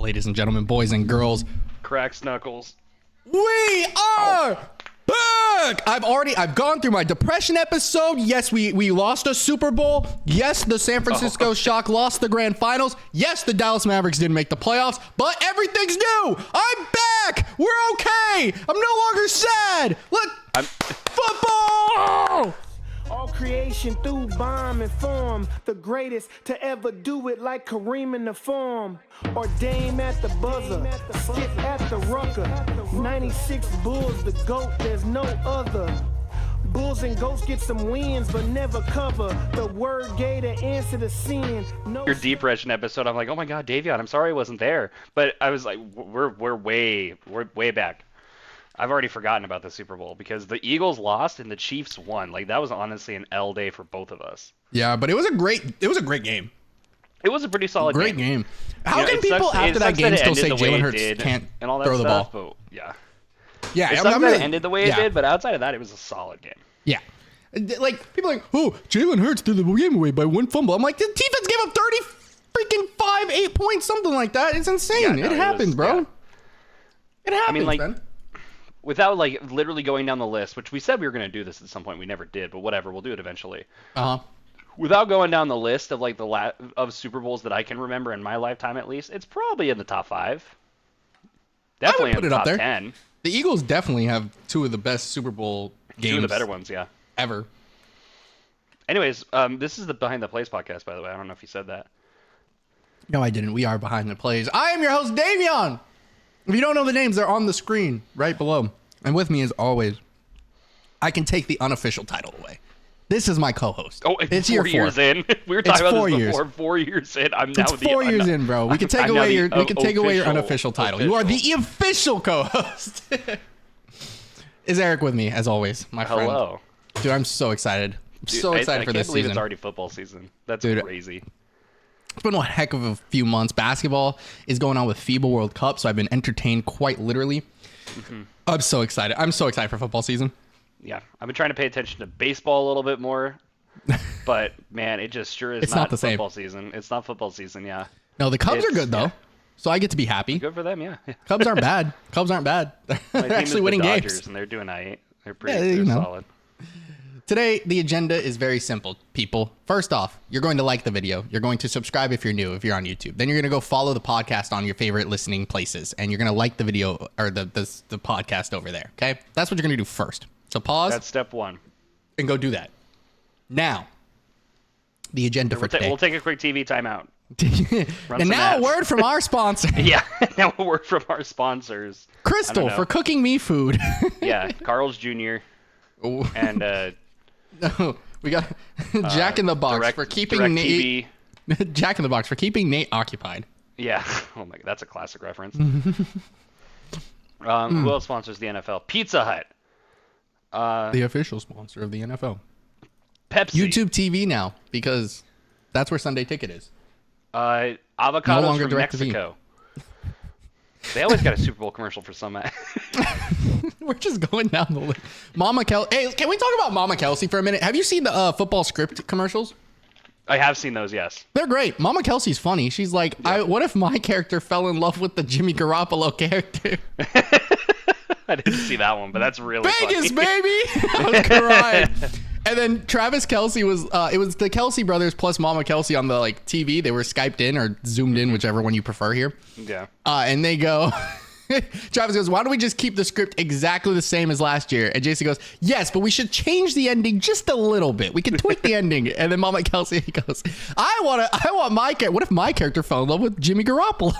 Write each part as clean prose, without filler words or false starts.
ladies and gentlemen, boys and girls. Cracks knuckles. We are back! I've gone through my depression episode. Yes, we lost a Super Bowl. Yes, the San Francisco Shock lost the grand finals. Yes, the Dallas Mavericks didn't make the playoffs, but everything's new. I'm back. We're okay. I'm no longer sad. Football! All creation through bomb and form, the greatest to ever do it like Kareem in the form, or Dame at the buzzer, Skip at the rucker, 96 Bulls, the GOAT, there's no other. Bulls and goats get some wins, but never cover. The word gave the answer to sin. No Your depression episode, I'm like, oh my God, Davion, I'm sorry I wasn't there. But I was like, we're way back. I've already forgotten about the Super Bowl because the Eagles lost and the Chiefs won. Like, that was honestly an L day for both of us. Yeah, but it was a great game. It was a pretty solid game. How can people after that game still say Jalen Hurts can't and all that throw the stuff, ball? But yeah. Yeah, it sucks that it ended the way it did, but outside of that, it was a solid game. Yeah. Like, people are like, oh, Jalen Hurts threw the game away by one fumble. I'm like, the defense gave up 30 freaking 8 points, something like that. It's insane. It happens, bro. Yeah. It happens, I mean, like, man. Without, like, literally going down the list, which we said we were going to do this at some point. We never did, but whatever. We'll do it eventually. Uh-huh. Without going down the list of, like, of Super Bowls that I can remember in my lifetime, at least, it's probably in the top 5. Definitely in the top 10. The Eagles definitely have two of the best Super Bowl games. Two of the better ones, yeah. Ever. Anyways, this is the Behind the Plays podcast, by the way. I don't know if you said that. No, I didn't. We are Behind the Plays. I am your host, Davion. If you don't know the names, they're on the screen right below. And with me, as always, I can take the unofficial title away. This is my co-host. Oh, it's 4 years in. We were talking about this before. 4 years in. I'm now it's 4 years in, bro. We can take away your unofficial title. You are the official co-host. Is Eric with me, as always, my friend? Hello. Dude, I'm so excited. I'm so excited for this season. I can't believe it's already football season. That's crazy. It's been a heck of a few months. Basketball is going on with FIBA World Cup, so I've been entertained quite literally. Mm-hmm. I'm so excited. I'm so excited for football season. Yeah, I've been trying to pay attention to baseball a little bit more, but man, it just sure is it's not the football same. season. It's not football season, yeah. No, the Cubs are good though, so I get to be happy. Good for them, yeah. Cubs aren't bad. Cubs aren't bad. They're actually winning games, and they're doing alright. They're pretty solid. Today, the agenda is very simple, people. First off, you're going to like the video. You're going to subscribe if you're new, if you're on YouTube. Then you're going to go follow the podcast on your favorite listening places. And you're going to like the video or the podcast over there. Okay? That's what you're going to do first. So pause. That's step one. And go do that. Now, the agenda for today. We'll take a quick TV timeout. And now a word from our sponsor. Yeah, now a word from our sponsors. Crystal for cooking me food. Yeah, Carl's Jr. Oh. And no, we got Jack in the Box for keeping Nate. Jack in the Box for keeping Nate occupied. Yeah. Oh my God, that's a classic reference. Who else sponsors the NFL? Pizza Hut. The official sponsor of the NFL. Pepsi. YouTube TV now, because that's where Sunday Ticket is. Avocados from Mexico. They always got a Super Bowl commercial for some. We're just going down the list. Mama Kelsey. Hey, can we talk about Mama Kelsey for a minute? Have you seen the football script commercials? I have seen those, yes. They're great. Mama Kelsey's funny. She's like, what if my character fell in love with the Jimmy Garoppolo character? I didn't see that one, but that's really Vegas, funny. Baby! I was crying. And then Travis Kelsey was, it was the Kelsey brothers plus Mama Kelsey on the TV. They were Skyped in or Zoomed in, whichever one you prefer here. Yeah. And they go, Travis goes, why don't we just keep the script exactly the same as last year? And Jason goes, yes, but we should change the ending just a little bit. We can tweak the ending. And then Mama Kelsey goes, I want my character. What if my character fell in love with Jimmy Garoppolo?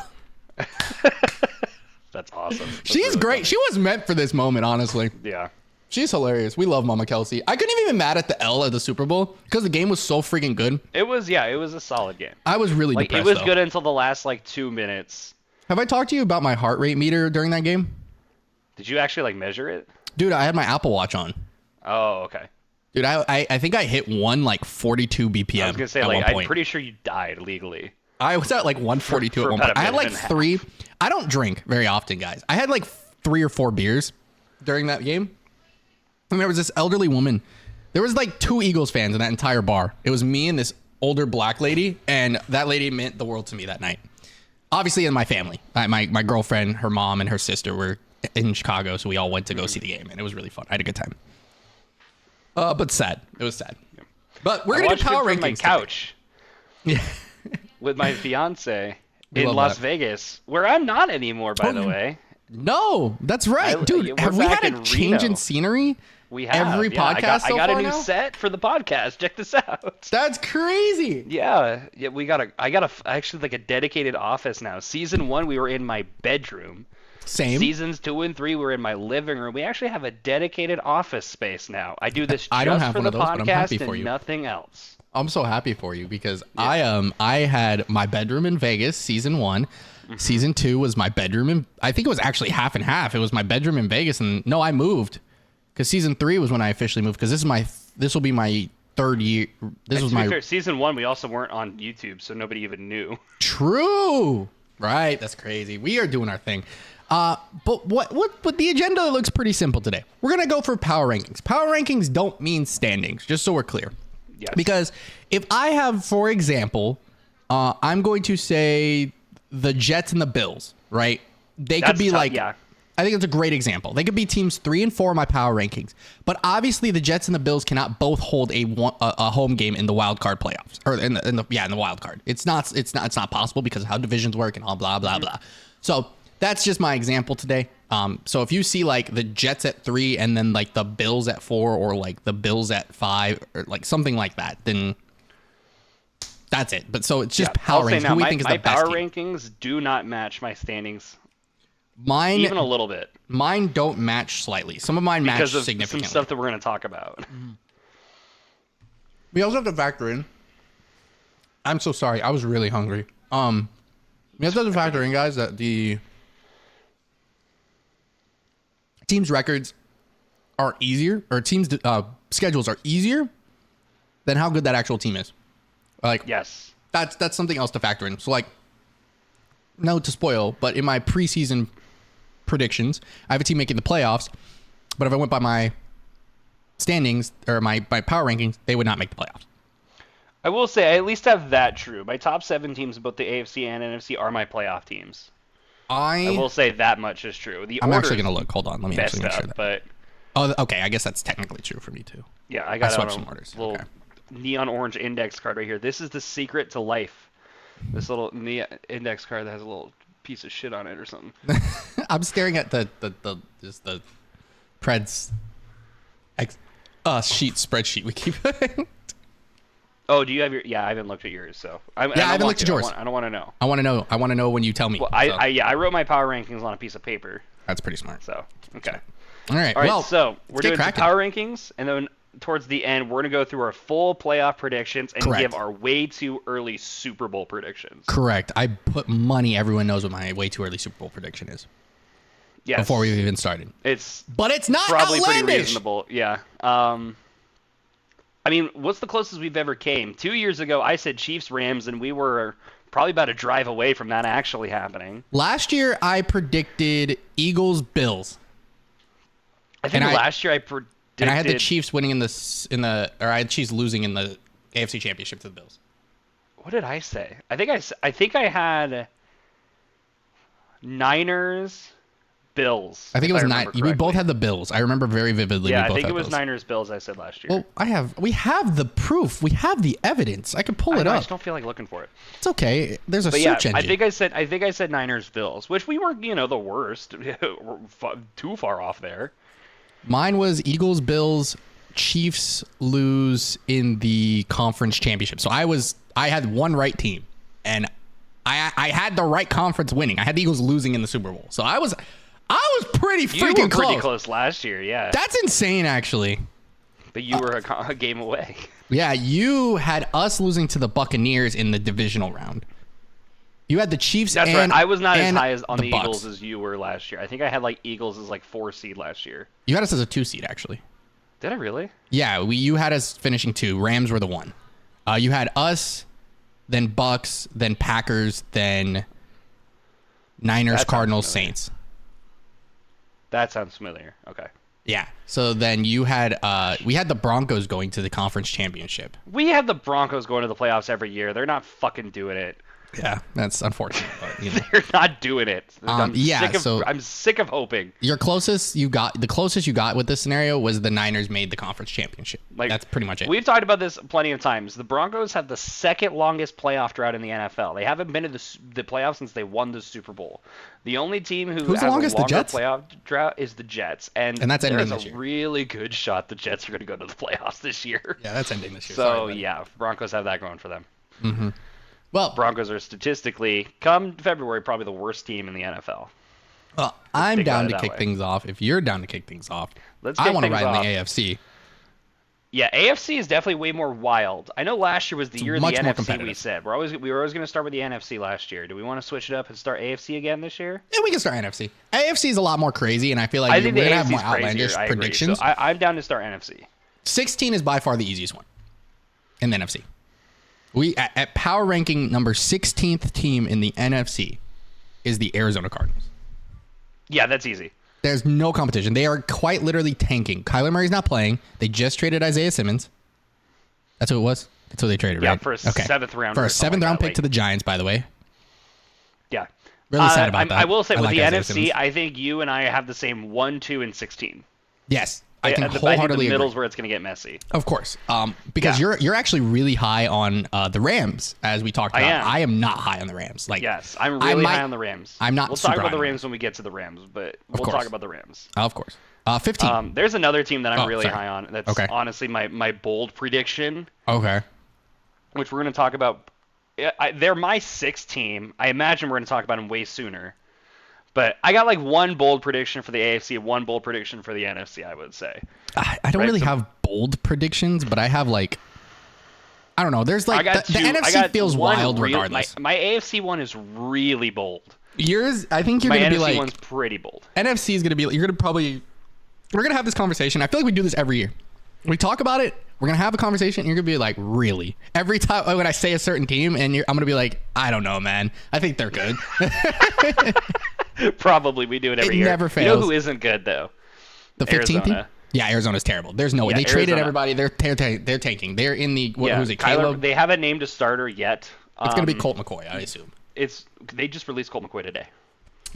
That's awesome. She's really great. Funny. She was meant for this moment, honestly. Yeah. She's hilarious. We love Mama Kelsey. I couldn't even be mad at the L of the Super Bowl because the game was so freaking good. It was a solid game. I was really depressed, it was good until the last 2 minutes. Have I talked to you about my heart rate meter during that game? Did you actually measure it? Dude, I had my Apple Watch on. Oh, okay. Dude, I think I hit 42 BPM. I was gonna say I'm pretty sure you died legally. I was at 142 at one point. I had 3. I don't drink very often, guys. I had 3 or 4 beers during that game. And there was this elderly woman. There was 2 Eagles fans in that entire bar. It was me and this older black lady, and that lady meant the world to me that night. obviously in my family. My girlfriend, her mom, and her sister were in Chicago, so we all went to go see the game, and it was really fun. I had a good time. But sad. It was sad. Yeah. But we're gonna do power rankings. On my couch. Yeah. With my fiance in Las Vegas, where I'm not anymore, by the way. No, that's right, dude. Have we had a change in scenery? We have. Every podcast I got a new set for the podcast. Check this out. That's crazy. Yeah. I got actually like a dedicated office now. Season 1, we were in my bedroom. Same. Seasons 2 and 3 were in my living room. We actually have a dedicated office space now. I do this I don't just have for one the of those, but I'm happy podcast for and you. nothing else. I'm so happy for you because I had my bedroom in Vegas, season 1. Season 2 was my bedroom in, I think it was actually half and half. It was my bedroom in Vegas, and no, I moved because season 3 was when I officially moved, because this will be my third year. This was my season 1. We also weren't on YouTube, so nobody even knew. True. Right. That's crazy. We are doing our thing. But what the agenda looks pretty simple today. We're going to go for power rankings. Power rankings don't mean standings, just so we're clear. Yes. Because if I have, for example, I'm going to say the Jets and the Bills, right? They could be I think it's a great example. They could be teams 3 and 4 in my power rankings, but obviously the Jets and the Bills cannot both hold a home game in the wild card playoffs, or in the wild card. It's not possible because of how divisions work and all blah blah blah. So that's just my example today. So if you see like the Jets at 3 and then like the Bills at 4, or like the Bills at 5, or like something like that, then that's it. But so it's just power rankings. Who we think is the best my power team. rankings do not match my standings. Mine, even a little bit. Mine don't match slightly. Some of mine match because of significantly. some stuff that we're going to talk about. We also have to factor in. I'm so sorry. I was really hungry. We also have to factor in, guys, that the teams' records are easier, or teams' schedules are easier than how good that actual team is. Like, yes, that's something else to factor in. So, like, no to spoil, but in my preseason predictions, I have a team making the playoffs. But if I went by my standings or my power rankings, they would not make the playoffs. I will say I at least have that true. My top 7 teams, both the AFC and NFC, are my playoff teams. I will say that much is true. I'm actually going to look. Hold on. Let me actually make sure that. But okay. I guess that's technically true for me, too. Yeah, I got swept some orders. Little neon orange index card right here. This is the secret to life. This little index card that has a little piece of shit on it or something. I'm staring at the Preds spreadsheet we keep. Oh, do you have your? Yeah, I haven't looked at yours, so I haven't looked at yours. I don't want to know. I want to know when you tell me. Well, I wrote my power rankings on a piece of paper. That's pretty smart. So okay. All right. Well, so we're doing some power rankings, and then towards the end, we're going to go through our full playoff predictions and give our way too early Super Bowl predictions. Correct. I put money. Everyone knows what my way too early Super Bowl prediction is. Yes. Before we even started. But it's not probably outlandish. Pretty reasonable. Yeah. I mean, what's the closest we've ever came? 2 years ago, I said Chiefs Rams, and we were probably about a drive away from that actually happening. Last year, I predicted Eagles Bills. I think last year I predicted. And I had the Chiefs winning or I had Chiefs losing in the AFC Championship to the Bills. What did I say? I think I had Niners, Bills. I think it was we both had the Bills. I remember very vividly. Yeah, I think it was Niners, Bills. I said last year. Well, we have the proof. We have the evidence. I could pull it up. I just don't feel like looking for it. It's okay. There's a search engine. I think I said Niners, Bills, which we weren't, the worst. Too far off there. Mine was Eagles, Bills, Chiefs lose in the conference championship. So I had one right team, and I had the right conference winning. I had the Eagles losing in the Super Bowl. So I was pretty freaking close. You were pretty close last year, yeah. That's insane, actually. But you were a game away. Yeah, you had us losing to the Buccaneers in the divisional round. You had the Chiefs. That's right. I was not as high on the Bucs. Eagles as you were last year. I think I had Eagles as 4 seed last year. You had us as a 2 seed, actually. Did I really? Yeah, you had us finishing 2. Rams were the 1. You had us, then Bucks, then Packers, then Niners, Cardinals, Saints. That sounds familiar. Okay. Yeah. So then you had we had the Broncos going to the conference championship. We had the Broncos going to the playoffs every year. They're not fucking doing it. Yeah, that's unfortunate. But you know. They're not doing it. So I'm sick of hoping. The closest you got with this scenario was the Niners made the conference championship. Like, that's pretty much it. We've talked about this plenty of times. The Broncos have the second longest playoff drought in the NFL. They haven't been to the playoffs since they won the Super Bowl. The only team who's the longest? a longer The Jets? playoff drought is the Jets, and that's ending there's this a year. really good shot the Jets are going to go to the playoffs this year. Yeah, that's ending this year. So yeah, Broncos have that going for them. Mm-hmm. Well, Broncos are statistically, come February, probably the worst team in the NFL. Well, I'm down to that kick way. things off. If you're down to kick things off, Let's I kick want to things ride in off. the AFC. Yeah, AFC is definitely way more wild. I know last year was the year of the much more NFC. competitive. We said we were always going to start with the NFC last year. Do we want to switch it up and start AFC again this year? Yeah, we can start NFC. AFC is a lot more crazy, and I feel like I we're think going the to have AFC more is crazier. outlandish I agree. predictions. So I'm down to start NFC. 16 is by far the easiest one in the NFC. We at power ranking number 16th team in the NFC is the Arizona Cardinals. Yeah, that's easy. There's no competition. They are quite literally tanking. Kyler Murray's not playing. They just traded Isaiah Simmons. That's who it was. That's who they traded, Yeah, right? for a seventh round. For a seventh round pick to the Giants, by the way. Yeah. Really sad about that. I will say with like the Isaiah NFC, Simmons. I think you and I have the same 1, 2, and 16. Yes, I can I think wholeheartedly the middle's agree. where it's going to get messy. Of course, because Yeah. you're actually really high on the Rams, as we talked about. I am not high on the Rams. Like, Yes, I'm really high on the Rams. I'm not We'll super talk about high the on Rams when we get to the Rams, but we'll course. talk about the Rams. of course. 15. There's another team that I'm really sorry. high on. That's Okay. honestly my bold prediction, Okay. which we're going to talk about. They're my sixth team. I imagine we're going to talk about them way sooner. But I got like one bold prediction for the AFC, one bold prediction for the NFC, I would say. I don't really have bold predictions, but I have like, I don't know. There's like the NFC feels wild regardless. My AFC one is really bold. Yours, I think you're My gonna be NFC like one's pretty bold. NFC is gonna be. You're gonna probably. We're gonna have this conversation. I feel like we do this every year. We talk about it. We're gonna have a conversation. And you're gonna be like, really? Every time when I say a certain team, and I'm gonna be like, I don't know, man. I think they're good. Probably we do it every It year. never You fails. know who isn't good though? The 15th team. Arizona. Yeah, Arizona's terrible. There's no way. Yeah, They traded Arizona. everybody. They're tanking. They're in the who's it? Kyler, Caleb. they haven't named a starter yet. It's gonna be Colt McCoy, I assume. They just released Colt McCoy today.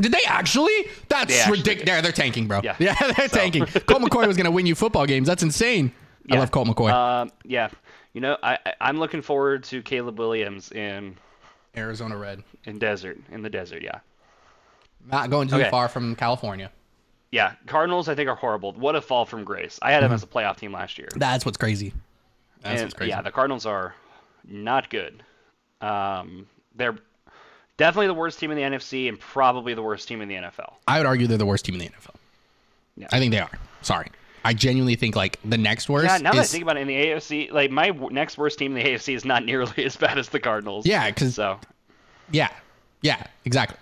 Did they actually? That's They actually ridiculous. did. They're tanking, bro. Yeah. They're tanking. Colt McCoy was gonna win you football games. That's insane. I Yeah. love Colt McCoy. Yeah. You know, I'm looking forward to Caleb Williams in Arizona Red. the desert. Yeah. Not going too Okay. far from California. Yeah. Cardinals, I think, are horrible. What a fall from grace. I had them as a playoff team last year. That's what's crazy. That's And, what's crazy. yeah, the Cardinals are not good. They're definitely the worst team in the NFC and probably the worst team in the NFL. I would argue they're the worst team in the NFL. Yeah. I think they are. Sorry. I genuinely think like the next worst. Yeah, now that I is, think about it, in the AFC, like my next worst team in the AFC is not nearly as bad as the Cardinals. Yeah, because So, yeah, exactly.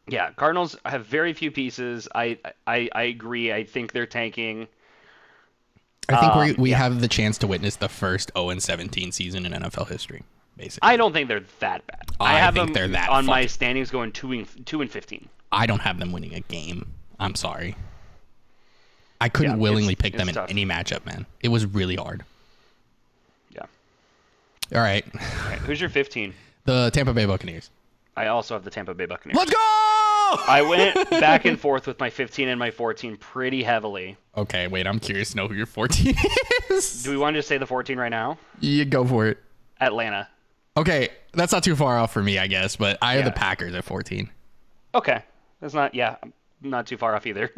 yeah, Cardinals have very few pieces. I agree. I think they're tanking. I think we have the chance to witness the first 0-17 season in NFL history. Basically, I don't think they're that bad. I have think them they're that on my fucking- standings going 2-15. I don't have them winning a game. I'm sorry. I couldn't Yeah, willingly it's pick them in tough. any matchup, man. It was really hard. Yeah. All right, All right, who's your 15? the Tampa Bay Buccaneers. I also have the Tampa Bay Buccaneers. Let's go! I went back and forth with my 15 and my 14 pretty heavily. Okay, wait. I'm curious to know who your 14 is. Do we want to just say the 14 right now? You go for it. Atlanta. Okay, that's not too far off for me, I guess. But I have the Yeah. Packers at 14. Okay. That's not too far off either.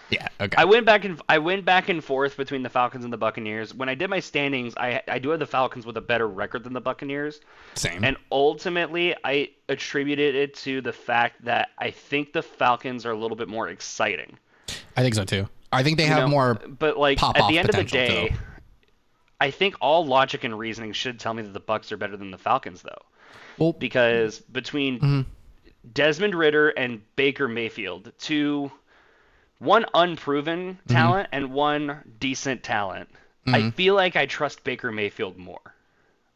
Yeah. Okay. I went back and forth between the Falcons and the Buccaneers. When I did my standings, I do have the Falcons with a better record than the Buccaneers. Same. And ultimately, I attributed it to the fact that I think the Falcons are a little bit more exciting. I think so too. I think they have You know, more. But like at pop-off the end of the potential, day, too. I think all logic and reasoning should tell me that the Bucs are better than the Falcons, though, Well, because between Desmond Ridder and Baker Mayfield, one unproven talent and one decent talent, I feel like I trust Baker Mayfield more,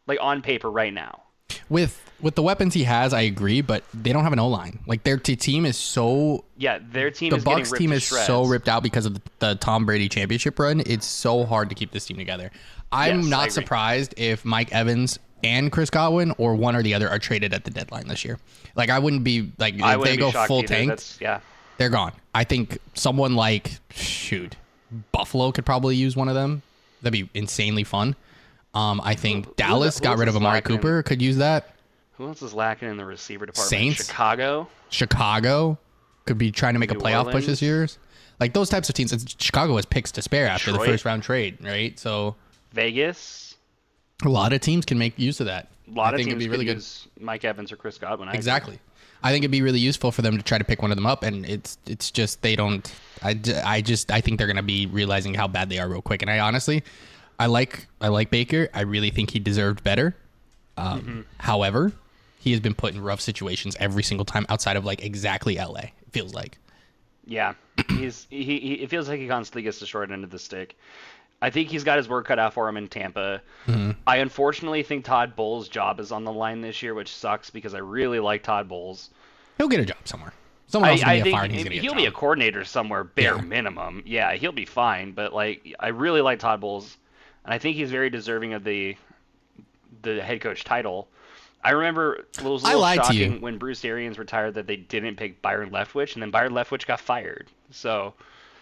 like on paper right now. with the weapons he has, I agree, but they don't have an O-line. Like their team is so. Yeah, their team The is getting Bucs ripped team to is shreds. so ripped out because of the Tom Brady championship run. It's so hard to keep this team together. I'm Yes, I not agree. surprised if Mike Evans and Chris Godwin, or one or the other, are traded at the deadline this year. Like, I wouldn't be like, I if wouldn't they be go shocked full either. tank, Yeah. they're gone. I think someone like, Buffalo could probably use one of them. That'd be insanely fun. I think Dallas got rid of Amari Cooper, could use that. Who else is lacking in the receiver department? Saints. Chicago. Could be trying to make a New playoff push this year. Like, those types of teams. Chicago has picks to spare after the Detroit. first round trade, right? So Vegas. a lot of teams can make use of that. A lot I of think teams it'd be really good. use Mike Evans or Chris Godwin. Exactly. I think it'd be really useful for them to try to pick one of them up, and it's just they don't. I think they're gonna be realizing how bad they are real quick. And I like Baker. I really think he deserved better. However, he has been put in rough situations every single time outside of like exactly LA. It feels like. Yeah, he it feels like he constantly gets the short end of the stick. I think he's got his work cut out for him in Tampa. I unfortunately think Todd Bowles' job is on the line this year, which sucks because I really like Todd Bowles. He'll get a job somewhere. Someone else will be fired. He's gonna get a he'll job. be a coordinator somewhere, bare minimum. Yeah, he'll be fine. But like, I really like Todd Bowles, and I think he's very deserving of the head coach title. I remember it was a little shocking when Bruce Arians retired that they didn't pick Byron Leftwich, and then Byron Leftwich got fired. So.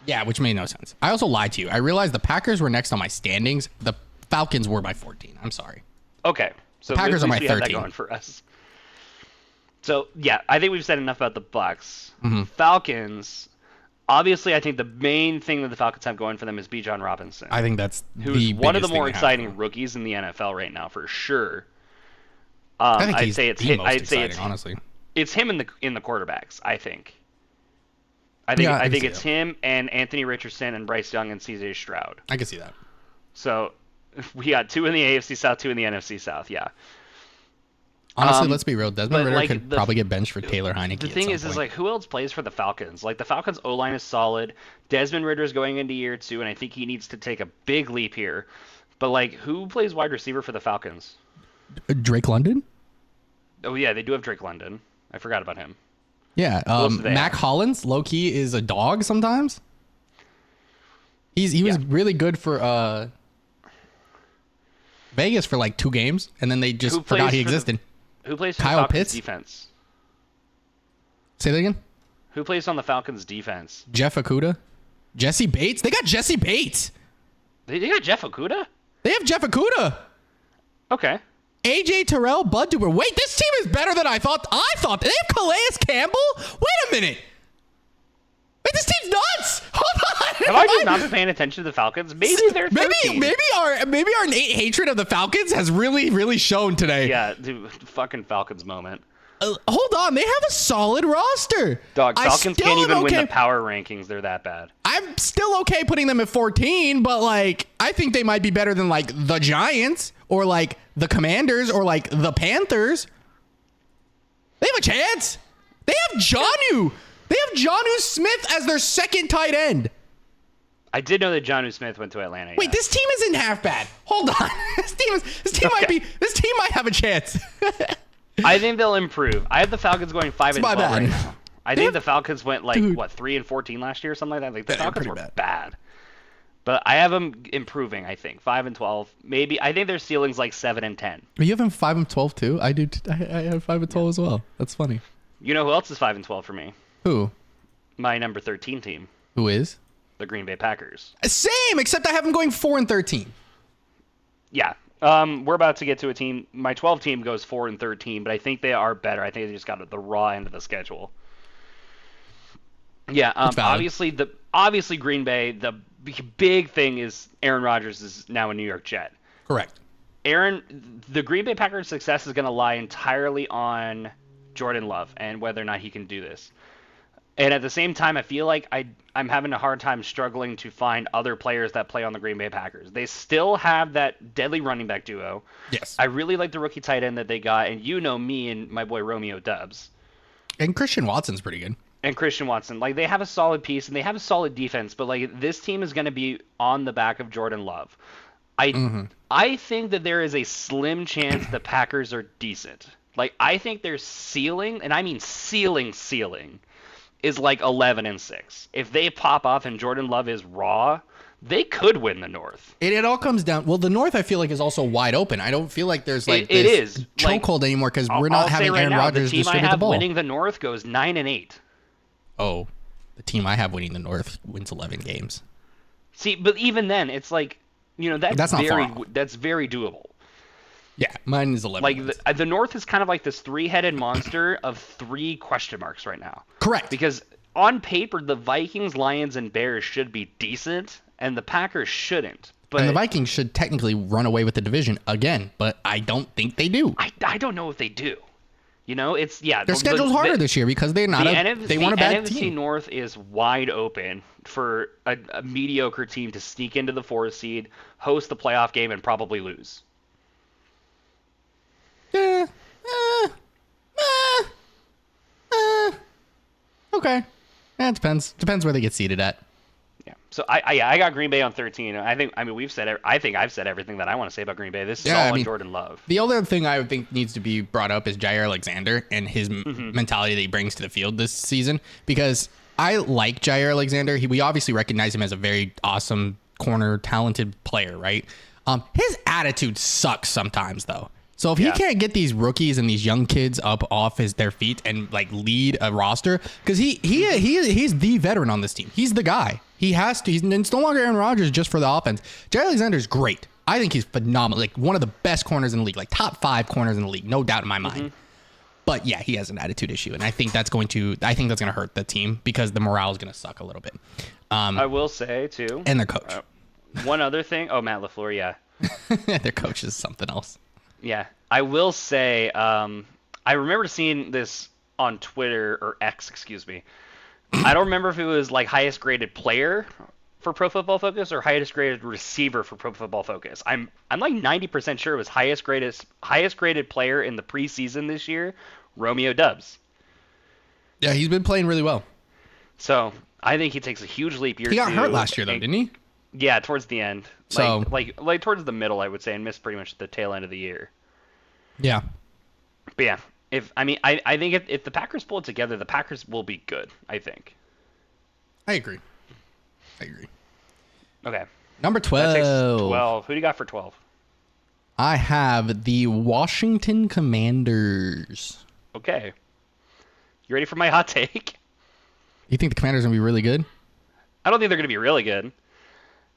Yeah, which made no sense. I also lied to you. I realized the Packers were next on my standings. The Falcons were by 14. I'm sorry. Okay. So Packers are my 13. That going for us. So, yeah, I think we've said enough about the Bucks. Mm-hmm. Falcons, obviously, I think the main thing that the Falcons have going for them is Bijan Robinson. I think that's who's one of the more exciting rookies in the NFL right now, for sure. I think I'd say it's him. I'd say it's honestly. It's him in the quarterbacks. I think it's him and Anthony Richardson and Bryce Young and C.J. Stroud. I can see that. So we got 2 in the AFC South, 2 in the NFC South. Yeah. Honestly, let's be real. Desmond Ridder like, could probably get benched for Taylor Heineke. The thing is like, who else plays for the Falcons? Like, the Falcons' O-line is solid. Desmond Ridder's going into year 2, and I think he needs to take a big leap here. But like, who plays wide receiver for the Falcons? Drake London? Oh yeah, they do have Drake London. I forgot about him. Yeah, Mac Hollins, low key, is a dog sometimes. He was really good for Vegas for like 2 games, and then they just forgot he existed. Who plays for Kyle the Falcons Pitts? defense? Say that again? Who plays on the Falcons defense? Jeff Okuda? Jesse Bates? They got Jesse Bates. They got Jeff Okuda? They have Jeff Okuda. Okay. AJ Terrell, Bud Duper. Wait, this team is better than I thought. They have Calais Campbell? Wait a minute. Wait, this team's nuts. Hold on. Have I just not been paying attention to the Falcons? Maybe they're 13. Maybe our innate hatred of the Falcons has really shown today. Yeah, dude, fucking Falcons moment. Hold on, they have a solid roster. Dog, Falcons can't even win the power rankings. They're that bad. I'm still okay putting them at 14, but like, I think they might be better than like the Giants or like the Commanders or like the Panthers. They have a chance. They have Jonnu. They have Jonnu Smith as their second tight end. I did know that Jonnu Smith went to Atlanta. Wait, this team isn't half bad. Hold on. This team might have a chance. I think they'll improve. I have the Falcons going 5-12 right now. I think the Falcons went like 3-14 last year or something like that. Like, the Falcons were bad. But I have them improving, I think. 5-12. Maybe I think their ceiling's like 7-10. You have them 5-12 too? I do. I have 5-12 as well. That's funny. You know who else is 5-12 for me? Who? My number 13 team. Who is? The Green Bay Packers. Same, except I have them going 4-13. Yeah. We're about to get to a team. My 12 team goes 4-13, but I think they are better. I think they just got the raw end of the schedule. Yeah. Obviously Green Bay. The big thing is Aaron Rodgers is now a New York Jet. Correct. The Green Bay Packers' success is going to lie entirely on Jordan Love and whether or not he can do this. And at the same time, I feel like I'm having a hard time struggling to find other players that play on the Green Bay Packers. They still have that deadly running back duo. Yes. I really like the rookie tight end that they got, and you know me and my boy Romeo Dubs. And Christian Watson's pretty good. And Christian Watson. Like, they have a solid piece, and they have a solid defense, but, like, this team is going to be on the back of Jordan Love. I think that there is a slim chance the Packers are decent. Like, I think their ceiling, and I mean ceiling, is like 11-6. If they pop off and Jordan Love is raw, They could win the North. It all comes down. Well, the North I feel like is also wide open. I don't feel like there's like it this is chokehold anymore because we're not I'll having say right Aaron now, Rodgers the team I distribute the have ball. winning the North goes 9-8. Oh, the team I have winning the North wins 11 games. See, but even then, it's like that's not very far off. that's very doable. Yeah, mine is 11. Like wins. the North is kind of like this three-headed monster of 3 question marks right now. Correct. Because on paper, the Vikings, Lions, and Bears should be decent, and the Packers shouldn't. But and the Vikings should technically run away with the division again, but I don't think they do. I don't know if they do. It's Their schedule's harder this year because they're not they want a bad NFC team. North is wide open for a mediocre team to sneak into the 4th seed, host the playoff game, and probably lose. Okay. It depends. Depends where they get seated at. Yeah. So I got Green Bay on 13. I think I've said everything that I want to say about Green Bay. This is all on Jordan Love. The other thing I would think needs to be brought up is Jair Alexander and his mentality that he brings to the field this season, because I like Jair Alexander. We obviously recognize him as a very awesome corner, talented player, right? His attitude sucks sometimes though. So if he can't get these rookies and these young kids up off their feet and like lead a roster, because he's the veteran on this team. He's the guy. He has to. It's no longer Aaron Rodgers just for the offense. Jair Alexander is great. I think he's phenomenal. Like one of the best corners in the league, like top 5 corners in the league, no doubt in my mind. But yeah, he has an attitude issue, and I think that's going to hurt the team because the morale is going to suck a little bit. I will say too, And their coach. One other thing. Oh, Matt LaFleur, yeah. Their coach is something else. Yeah, I will say, I remember seeing this on Twitter, or X, excuse me. I don't remember if it was like highest graded player for Pro Football Focus or highest graded receiver for Pro Football Focus. I'm like 90% sure it was highest graded player in the preseason this year, Romeo Doubs. Yeah, he's been playing really well. So I think he takes a huge leap year. He got hurt last year though, didn't he? Yeah, towards the end. So like towards the middle, I would say, and missed pretty much the tail end of the year. Yeah. But yeah, I think if the Packers pull it together, the Packers will be good, I think. I agree. Okay. Number That takes 12. 12. Who do you got for 12? I have the Washington Commanders. Okay. You ready for my hot take? You think the Commanders are going to be really good? I don't think they're going to be really good.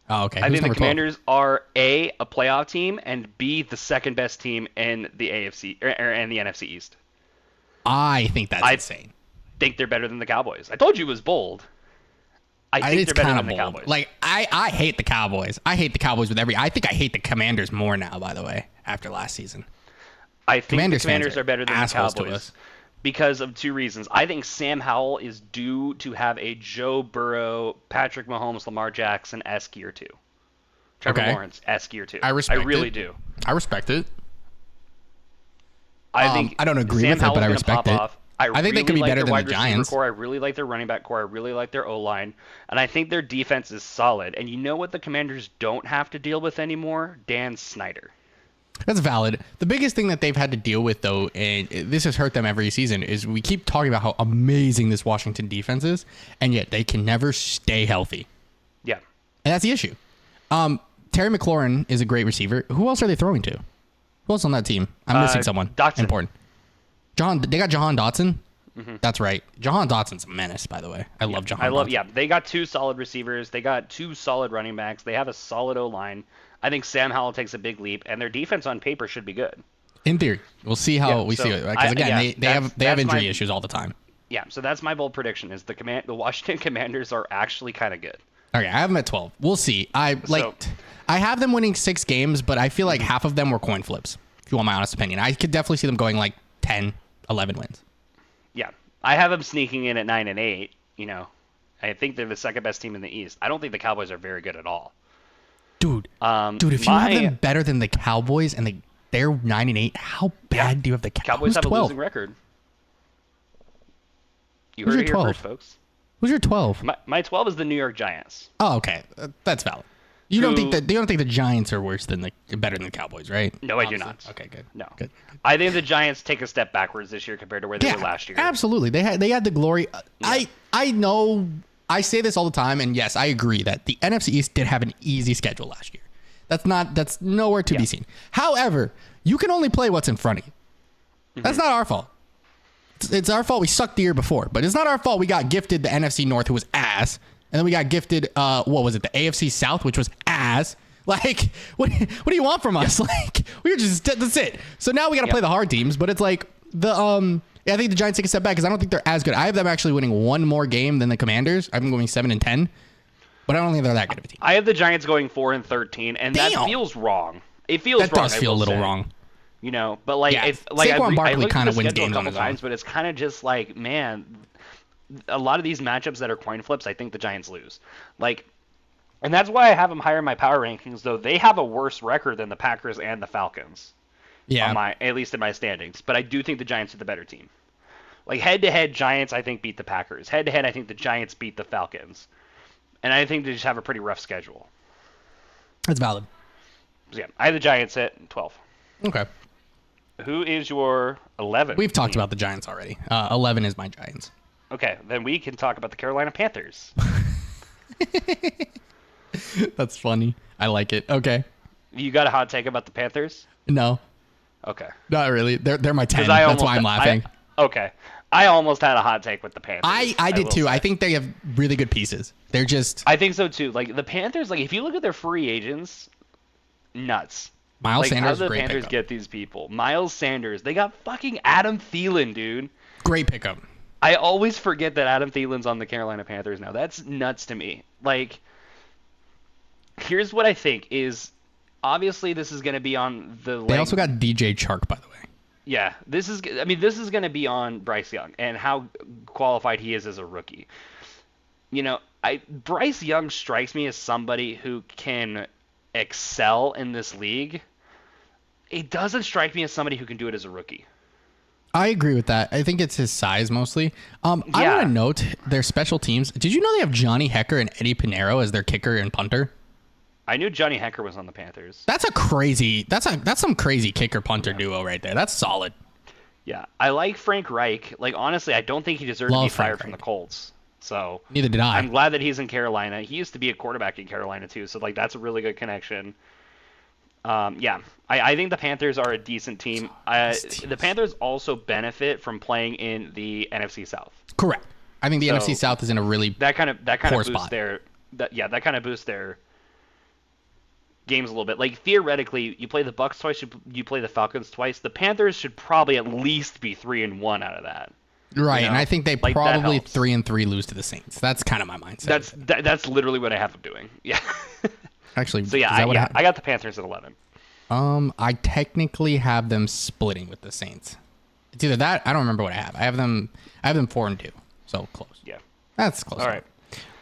Oh, okay. I Who's think the number 12? Commanders are A, a playoff team, and B, the second best team in the AFC and the NFC East. I think that's insane. Think they're better than the Cowboys. I told you it was bold. I think it's they're better kind than of the bold. Cowboys. Like I hate the Cowboys. I hate the Cowboys with I think I hate the Commanders more now, by the way, after last season. I think Commanders the Commanders fans are are better than the assholes to Cowboys us. because of 2 reasons. I think Sam Howell is due to have a Joe Burrow, Patrick Mahomes, Lamar Jackson-esque year 2. Trevor Lawrence-esque year 2. I really do. I respect it. I think I don't agree Sam with it, Howell's but I gonna respect pop it. off. I think they could be like better their than wide the receiver Giants. Core. I really like their running back core. I really like their O-line. And I think their defense is solid. And you know what the Commanders don't have to deal with anymore? Dan Snyder. That's valid. The biggest thing that they've had to deal with, though, and this has hurt them every season, is we keep talking about how amazing this Washington defense is, and yet they can never stay healthy. Yeah. And that's the issue. Terry McLaurin is a great receiver. Who else are they throwing to? Who else on that team? I'm missing someone. Dotson. Important. They got Jahan Dotson. Mm-hmm. That's right. Jahan Dotson's a menace, by the way. I love Jahan Dotson. Yeah, they got 2 solid receivers. They got 2 solid running backs. They have a solid O-line. I think Sam Howell takes a big leap, and their defense on paper should be good. In theory. We'll see how we see it. Because, again, they have injury issues all the time. Yeah, so that's my bold prediction is the Washington Commanders are actually kind of good. Okay, I have them at 12. We'll see. I have them winning 6 games, but I feel like half of them were coin flips, if you want my honest opinion. I could definitely see them going like 10, 11 wins. Yeah, I have them sneaking in at 9-8. I think they're the second best team in the East. I don't think the Cowboys are very good at all. Dude, if you have them better than the Cowboys and they're 9-8, how bad do you have the Cowboys? Have 12? a losing record. You heard it here first, folks. Who's your 12? My 12 is the New York Giants. Oh, okay, that's valid. You don't think the Giants are better than the Cowboys, right? No, I do not. Okay, good. No, good. I think the Giants take a step backwards this year compared to where they were last year. Absolutely. They had the glory. Yeah. I know I say this all the time, and yes, I agree that the NFC East did have an easy schedule last year. That's nowhere to be seen. However, you can only play what's in front of you. That's not our fault. It's our fault we sucked the year before, but it's not our fault we got gifted the NFC North, who was ass, and then we got gifted what was it, the AFC South, which was ass. Like, what do you want from us? Like, we were just, that's it. So now we got to play the hard teams, but it's like I think the Giants take a step back because I don't think they're as good. I have them actually winning one more game than the Commanders. I've been going 7-10, but I don't think they're that good of a team. I have the Giants going 4-13, and that feels wrong. It feels wrong. That does feel a little wrong. You know, but like, Saquon Barkley kind of wins games a on couple his times, own. but it's kind of just like, man, a lot of these matchups that are coin flips, I think the Giants lose. Like, and that's why I have them higher in my power rankings, though they have a worse record than the Packers and the Falcons. Yeah. At least in my standings. But I do think the Giants are the better team. Like, head-to-head, Giants, I think, beat the Packers. Head-to-head, I think the Giants beat the Falcons. And I think they just have a pretty rough schedule. That's valid. So, yeah, I have the Giants at 12. Okay. Who is your 11? We've talked about the Giants already. 11 is my Giants. Okay, then we can talk about the Carolina Panthers. That's funny. I like it. Okay. You got a hot take about the Panthers? No, Okay. not really. They're my 10. 'Cause That's why I'm laughing. Okay. I almost had a hot take with the Panthers. I did will too. say. I think they have really good pieces. They're just I think so too. Like the Panthers, like if you look at their free agents, nuts. Miles Like how Sanders. do the Great Panthers pickup. get these people? Miles Sanders. They got fucking Adam Thielen, dude. Great pickup. I always forget that Adam Thielen's on the Carolina Panthers now. That's nuts to me. Like, here's what I think is, obviously this is going to be on the. They also got DJ Chark, by the way. Yeah, this is going to be on Bryce Young and how qualified he is as a rookie. You know, Bryce Young strikes me as somebody who can excel in this league. It doesn't strike me as somebody who can do it as a rookie. I agree with that. I think it's his size mostly. I want to note their special teams. Did you know they have Johnny Hecker and Eddie Pinheiro as their kicker and punter? I knew Johnny Hecker was on the Panthers. That's some crazy kicker punter duo right there. That's solid. Yeah, I like Frank Reich. Like, honestly, I don't think he deserved to be fired from the Colts. So neither did I. I'm glad that he's in Carolina. He used to be a quarterback in Carolina too, so like that's a really good connection. Yeah, I think the Panthers are a decent team. The Panthers also benefit from playing in the NFC South. Correct. I think the NFC South is in a really that kind of boosts spot. that kind of boosts their games a little bit. Like theoretically, you play the Bucs twice, you play the Falcons twice. The Panthers should probably at least be 3-1 out of that. Right, You know? and I think they Like, that probably helps. 3-3 lose to the Saints. That's kind of my mindset. That's literally what I have them doing. Yeah. Actually, So yeah, is that what I got the Panthers at 11. I technically have them splitting with the Saints. It's either that. I don't remember what I have. I have them 4-2. So close. Yeah. That's close. All right.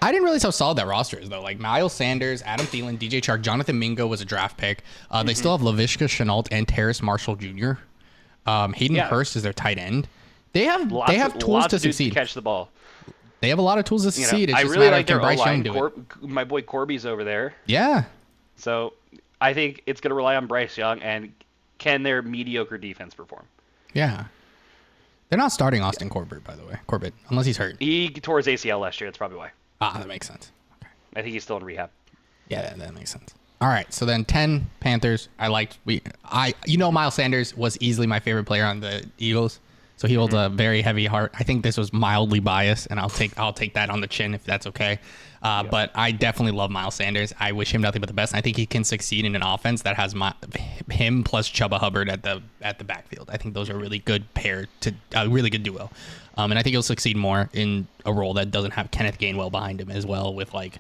I didn't realize how solid that roster is, though. Like Miles Sanders, Adam Thielen, DJ Chark, Jonathan Mingo was a draft pick. They still have Laviska Shenault and Terrace Marshall Jr. Hayden Hurst is their tight end. They have tools to succeed. To catch the ball. They have a lot of tools to succeed. It's I just really a matter like of can their Bryce Young O-line. do it. My boy Corby's over there. Yeah. So I think it's going to rely on Bryce Young, and can their mediocre defense perform? Yeah. They're not starting Austin Corbett, by the way. Corbett, unless he's hurt. He tore his ACL last year. That's probably why. That makes sense. Okay. I think he's still in rehab. Yeah, that makes sense. All right, so then 10 Panthers. Miles Sanders was easily my favorite player on the Eagles, so he holds a very heavy heart. I think this was mildly biased, and I'll take that on the chin if that's okay. But I definitely love Miles Sanders. I wish him nothing but the best. And I think he can succeed in an offense that has him plus Chuba Hubbard at the backfield. I think those are a really good pair to a really good duo. And I think he'll succeed more in a role that doesn't have Kenneth Gainwell behind him as well, with like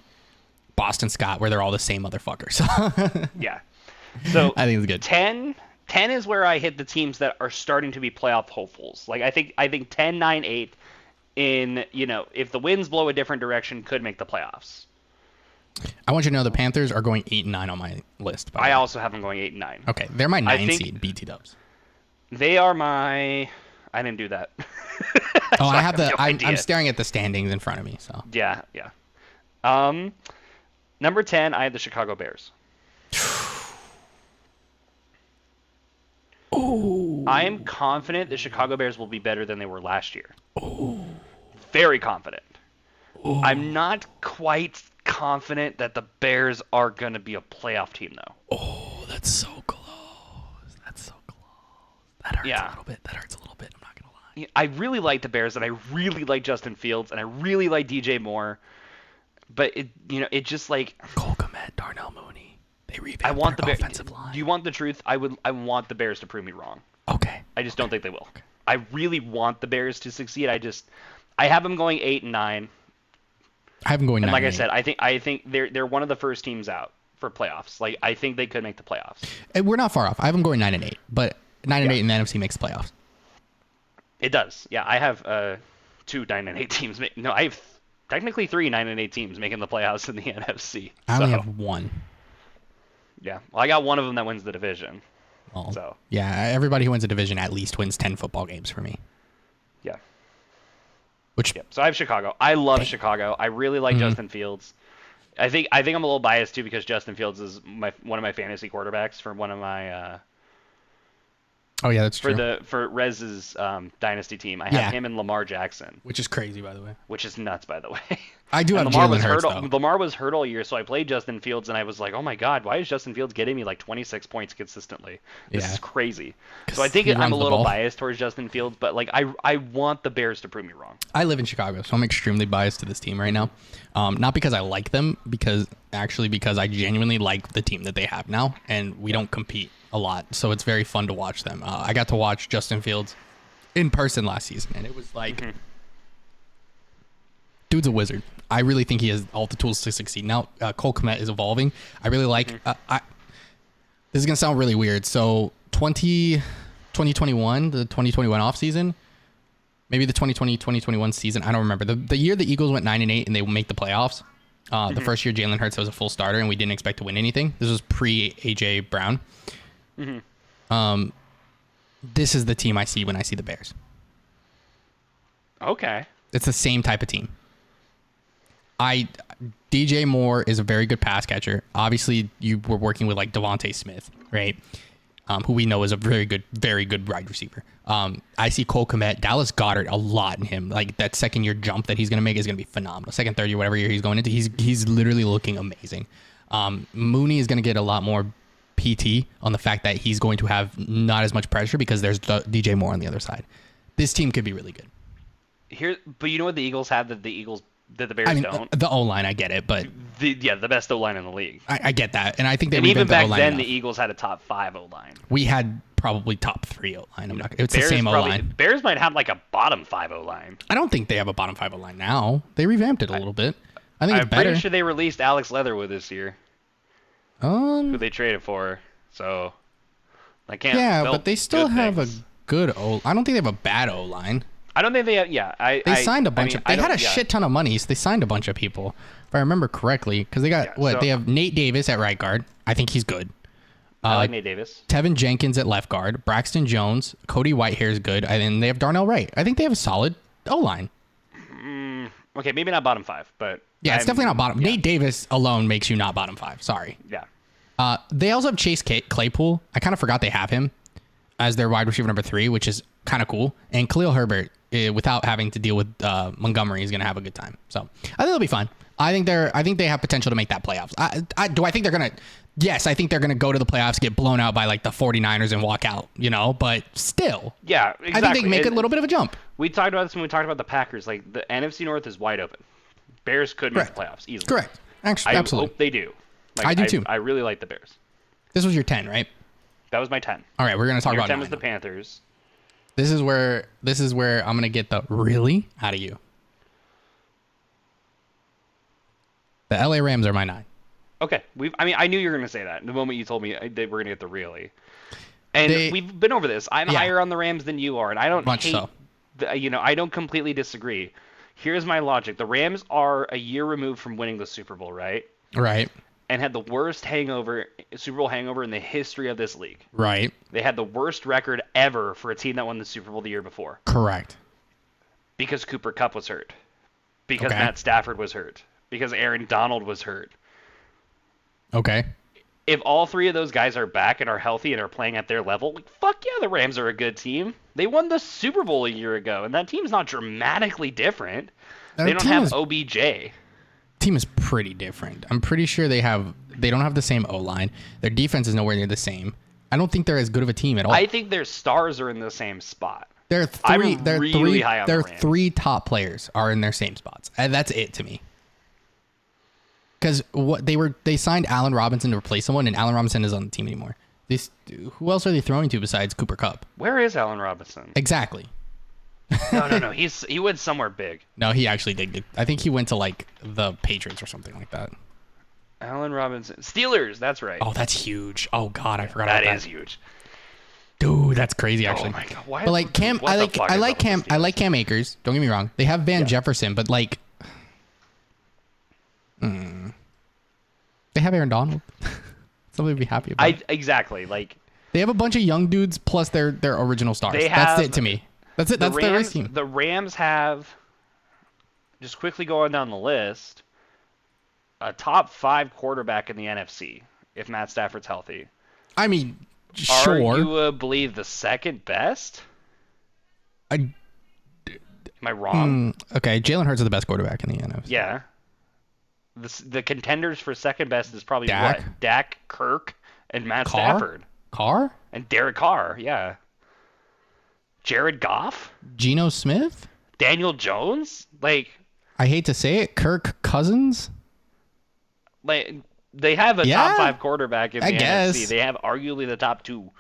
Boston Scott, where they're all the same motherfuckers. Yeah. So I think it's good. 10 is where I hit the teams that are starting to be playoff hopefuls. Like I think 10, 9, 8 in, if the winds blow a different direction, could make the playoffs. I want you to know the Panthers are going 8-9 on my list. I also have them going 8 and 9. Okay, they're my 9 think- seed, BT Dubs. They are my. I didn't do that. Oh, I have no I'm idea. staring at the standings in front of me. So Yeah. Number 10, I have the Chicago Bears. I am confident the Chicago Bears will be better than they were last year. Very confident. I'm not quite confident that the Bears are going to be a playoff team, though. Oh, that's so close. That's so close. That hurts Yeah. a little bit. That hurts a little bit. I'm not gonna lie. Yeah, I really like the Bears, and I really like Justin Fields, and I really like DJ Moore. But it just like Cole Kmet, Darnell Mooney. They revamped I want the their Bears. offensive line. Do you want the truth? I want the Bears to prove me wrong. Okay. I just don't think they will. I really want the Bears to succeed. I have them going 8-9. I have them going 9 And like I and 8. said, I think they're one of the first teams out for playoffs. Like I think they could make the playoffs. And we're not far off. I have them going 9 and 8, but 9 and 8 in the NFC makes the playoffs. It does. Yeah, I have 2 9-8 teams. No, I have technically 3 9-8 teams making the playoffs in the NFC. I only have one. Yeah, well, I got one of them that wins the division. Well, So yeah, everybody who wins a division at least wins 10 football games for me. yeah. Which Yep. So I have Chicago. I love Chicago. I really like Justin Fields. I think I'm a little biased too because Justin Fields is one of my fantasy quarterbacks for one of my oh yeah, that's true. for Rez's dynasty team. I have Yeah. him and Lamar Jackson, Which is crazy, by the way. which is nuts, by the way. I do And have Lamar Jalen was Hurts, hurt. though. Lamar was hurt all year, so I played Justin Fields, and I was like, "Oh my God, why is Justin Fields getting me like 26 points consistently? This Yeah. is crazy." 'Cause So I think he I'm runs a the little ball. biased towards Justin Fields, but like I want the Bears to prove me wrong. I live in Chicago, so I'm extremely biased to this team right now. Not because I like them, because I genuinely like the team that they have now, and we don't compete a lot, so it's very fun to watch them. I got to watch Justin Fields in person last season, and it was like, dude's a wizard. I really think he has all the tools to succeed. Now, Cole Kmet is evolving. I really like. This is gonna sound really weird. So 2021, the 2021 offseason, maybe the 2020-2021 season. I don't remember. The year the Eagles went 9 and 8 and they make the playoffs. The first year Jalen Hurts was a full starter and we didn't expect to win anything. This was pre AJ Brown. This is the team I see when I see the Bears. Okay. It's the same type of team. DJ Moore is a very good pass catcher. Obviously, you were working with like Devontae Smith, right? Who we know is a very good wide receiver. I see Cole Kmet, Dallas Goedert a lot in him. Like that second year jump that he's going to make is going to be phenomenal. Second, third year, whatever year he's going into, he's literally looking amazing. Mooney is going to get a lot more PT on the fact that he's going to have not as much pressure because there's DJ Moore on the other side. This team could be really good. But you know what the Eagles have that the Bears don't? The O-line, I get it, but The best O-line in the league. I get that, and I think they And even revamped the back O-line then, enough. the Eagles had a top 5 O-line. We had probably top 3 O-line. It's the same O-line. Bears might have like a bottom 5 O-line. I don't think they have a bottom 5 O-line now. They revamped it a little bit. I think it's I'm better. pretty sure they released Alex Leatherwood this year, who they traded for. So I can't. Yeah, build but they still good have things. a good O. I don't think they have a bad O-line. I don't think they have. Yeah, They signed a bunch of. They had a yeah. shit ton of money, so they signed a bunch of people, if I remember correctly. Because they got so- they have Nate Davis at right guard. I think he's good. I like Nate Davis. Tevin Jenkins at left guard. Braxton Jones, Cody Whitehair is good, and then they have Darnell Wright. I think they have a solid O-line. Okay, maybe not bottom 5, but Yeah, it's definitely not bottom. Yeah. Nate Davis alone makes you not bottom 5. Sorry. Yeah. They also have Chase Claypool. I kind of forgot they have him as their wide receiver number 3, which is kind of cool. And Khalil Herbert, without having to deal with Montgomery, is going to have a good time. So I think they'll be fine. I think they have potential to make that playoffs. Do I think they're going to? Yes, I think they're going to go to the playoffs, get blown out by like the 49ers and walk out, but still. Yeah, exactly. I think they can make a little bit of a jump. We talked about this when we talked about the Packers. Like the NFC North is wide open. Bears could make the playoffs easily. Correct. Actually, I absolutely. hope they do. Like, I do too. I really like the Bears. This was your 10, right? That was my 10. All right, we're going to talk Your about 10 9 was the now. Panthers. This is where I'm going to get the really out of you. The LA Rams are my 9. Okay, I knew you were going to say that the moment you told me they were going to get the really. And They- we've been over this. I'm Yeah. higher on the Rams than you are, and I don't Much hate. so. I don't completely disagree. Here's my logic: the Rams are a year removed from winning the Super Bowl, right? Right. And had the worst Super Bowl hangover in the history of this league. Right. They had the worst record ever for a team that won the Super Bowl the year before Correct. because Cooper Kupp was hurt, because Okay. Matt Stafford was hurt, because Aaron Donald was hurt. Okay. If all 3 of those guys are back and are healthy and are playing at their level, like, fuck yeah, the Rams are a good team. They won the Super Bowl a year ago, and that team's not dramatically different. They don't have OBJ. Team is pretty different. I'm pretty sure they don't have the same O-line. Their defense is nowhere near the same. I don't think they're as good of a team at all. I think their stars are in the same spot. Their three top players are in their same spots. And that's it to me. Because they signed Allen Robinson to replace someone, and Allen Robinson isn't on the team anymore. Who else are they throwing to besides Cooper Kupp? Where is Allen Robinson? Exactly. No. He went somewhere big. No, he actually did. I think he went to like the Patriots or something like that. Allen Robinson, Steelers. That's right. Oh, that's huge. Oh God, I forgot about that. That is huge. Dude, that's crazy actually. Oh my God. Why? But like Cam, I like Cam Akers. Don't get me wrong. They have Van Jefferson, but like, they have Aaron Donald. Something to be happy about. Exactly. Like they have a bunch of young dudes plus their original stars. That's it to me. That's it. That's their race team. The Rams have, just quickly going down the list, a top 5 quarterback in the NFC if Matt Stafford's healthy. I mean, sure. Arguably the second best. Am I wrong? Okay, Jalen Hurts is the best quarterback in the NFC. Yeah. The contenders for second best is probably Dak? what? Dak, Kirk, and Matt Stafford. Carr? And Derek Carr, yeah. Jared Goff? Geno Smith? Daniel Jones? Like, I hate to say it, Kirk Cousins? Like, they have a top 5 quarterback in the NFC. They have arguably the top 2.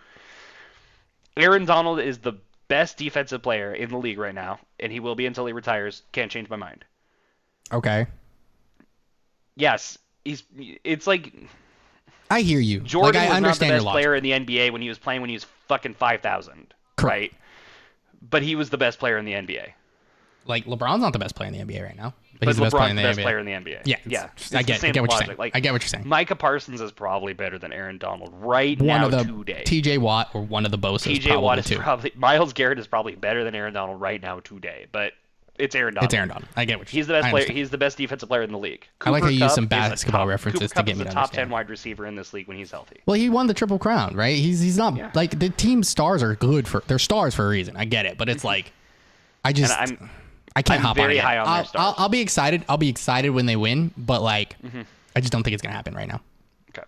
Aaron Donald is the best defensive player in the league right now, and he will be until he retires. Can't change my mind. Okay. Yes, it's like I hear you. Jordan I was understand not the best player in the NBA when he was playing when he was fucking 5,000, right? But he was the best player in the NBA. Like LeBron's not the best player in the NBA right now, but he's the best player in the NBA. Yeah. I get what you're saying. I get what you're saying. Micah Parsons is probably better than Aaron Donald now today. TJ Watt or one of the Bosa's. TJ Watt is probably Myles Garrett is probably better than Aaron Donald right now today, but it's Aaron Donald. It's Aaron Donald. I get what you're saying. He's the best player. He's the best defensive player in the league. I like how you use some basketball references to get me to understand. Top 10 wide receiver in this league when he's healthy. Well, he won the Triple Crown, right? He's not like the team's stars are good they're stars for a reason. I get it, but it's like I can't hop on it. High on their stars. I'll be excited. I'll be excited when they win, but like I just don't think it's gonna happen right now. Okay,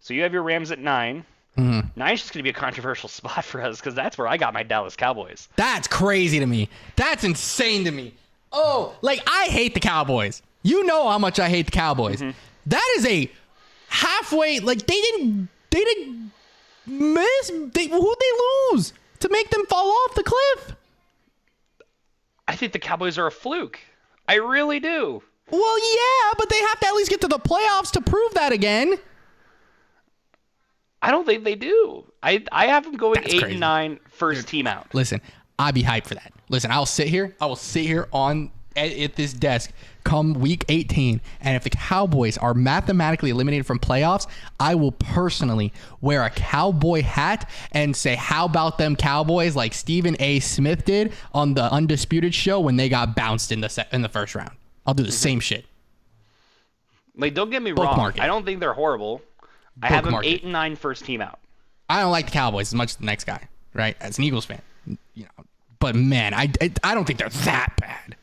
so you have your Rams at 9. 9's just going to be a controversial spot for us because that's where I got my Dallas Cowboys. That's crazy to me. That's insane to me. Oh, like I hate the Cowboys. You know how much I hate the Cowboys. That is a halfway. Like they didn't miss. Who'd they lose to make them fall off the cliff? I think the Cowboys are a fluke. I really do. Well, yeah, but they have to at least get to the playoffs to prove that again. I don't think they do. I have them going 8-9 first team out. Listen, I'd be hyped for that. Listen, I will sit here at this desk come week 18, and if the Cowboys are mathematically eliminated from playoffs, I will personally wear a cowboy hat and say, how about them Cowboys, like Stephen A. Smith did on the Undisputed show when they got bounced in the first round. I'll do the same shit. Like, don't get me wrong. I don't think they're horrible. I have them 8-9 first team out. I don't like the Cowboys as much as the next guy, right? As an Eagles fan, But man, I don't think they're that bad.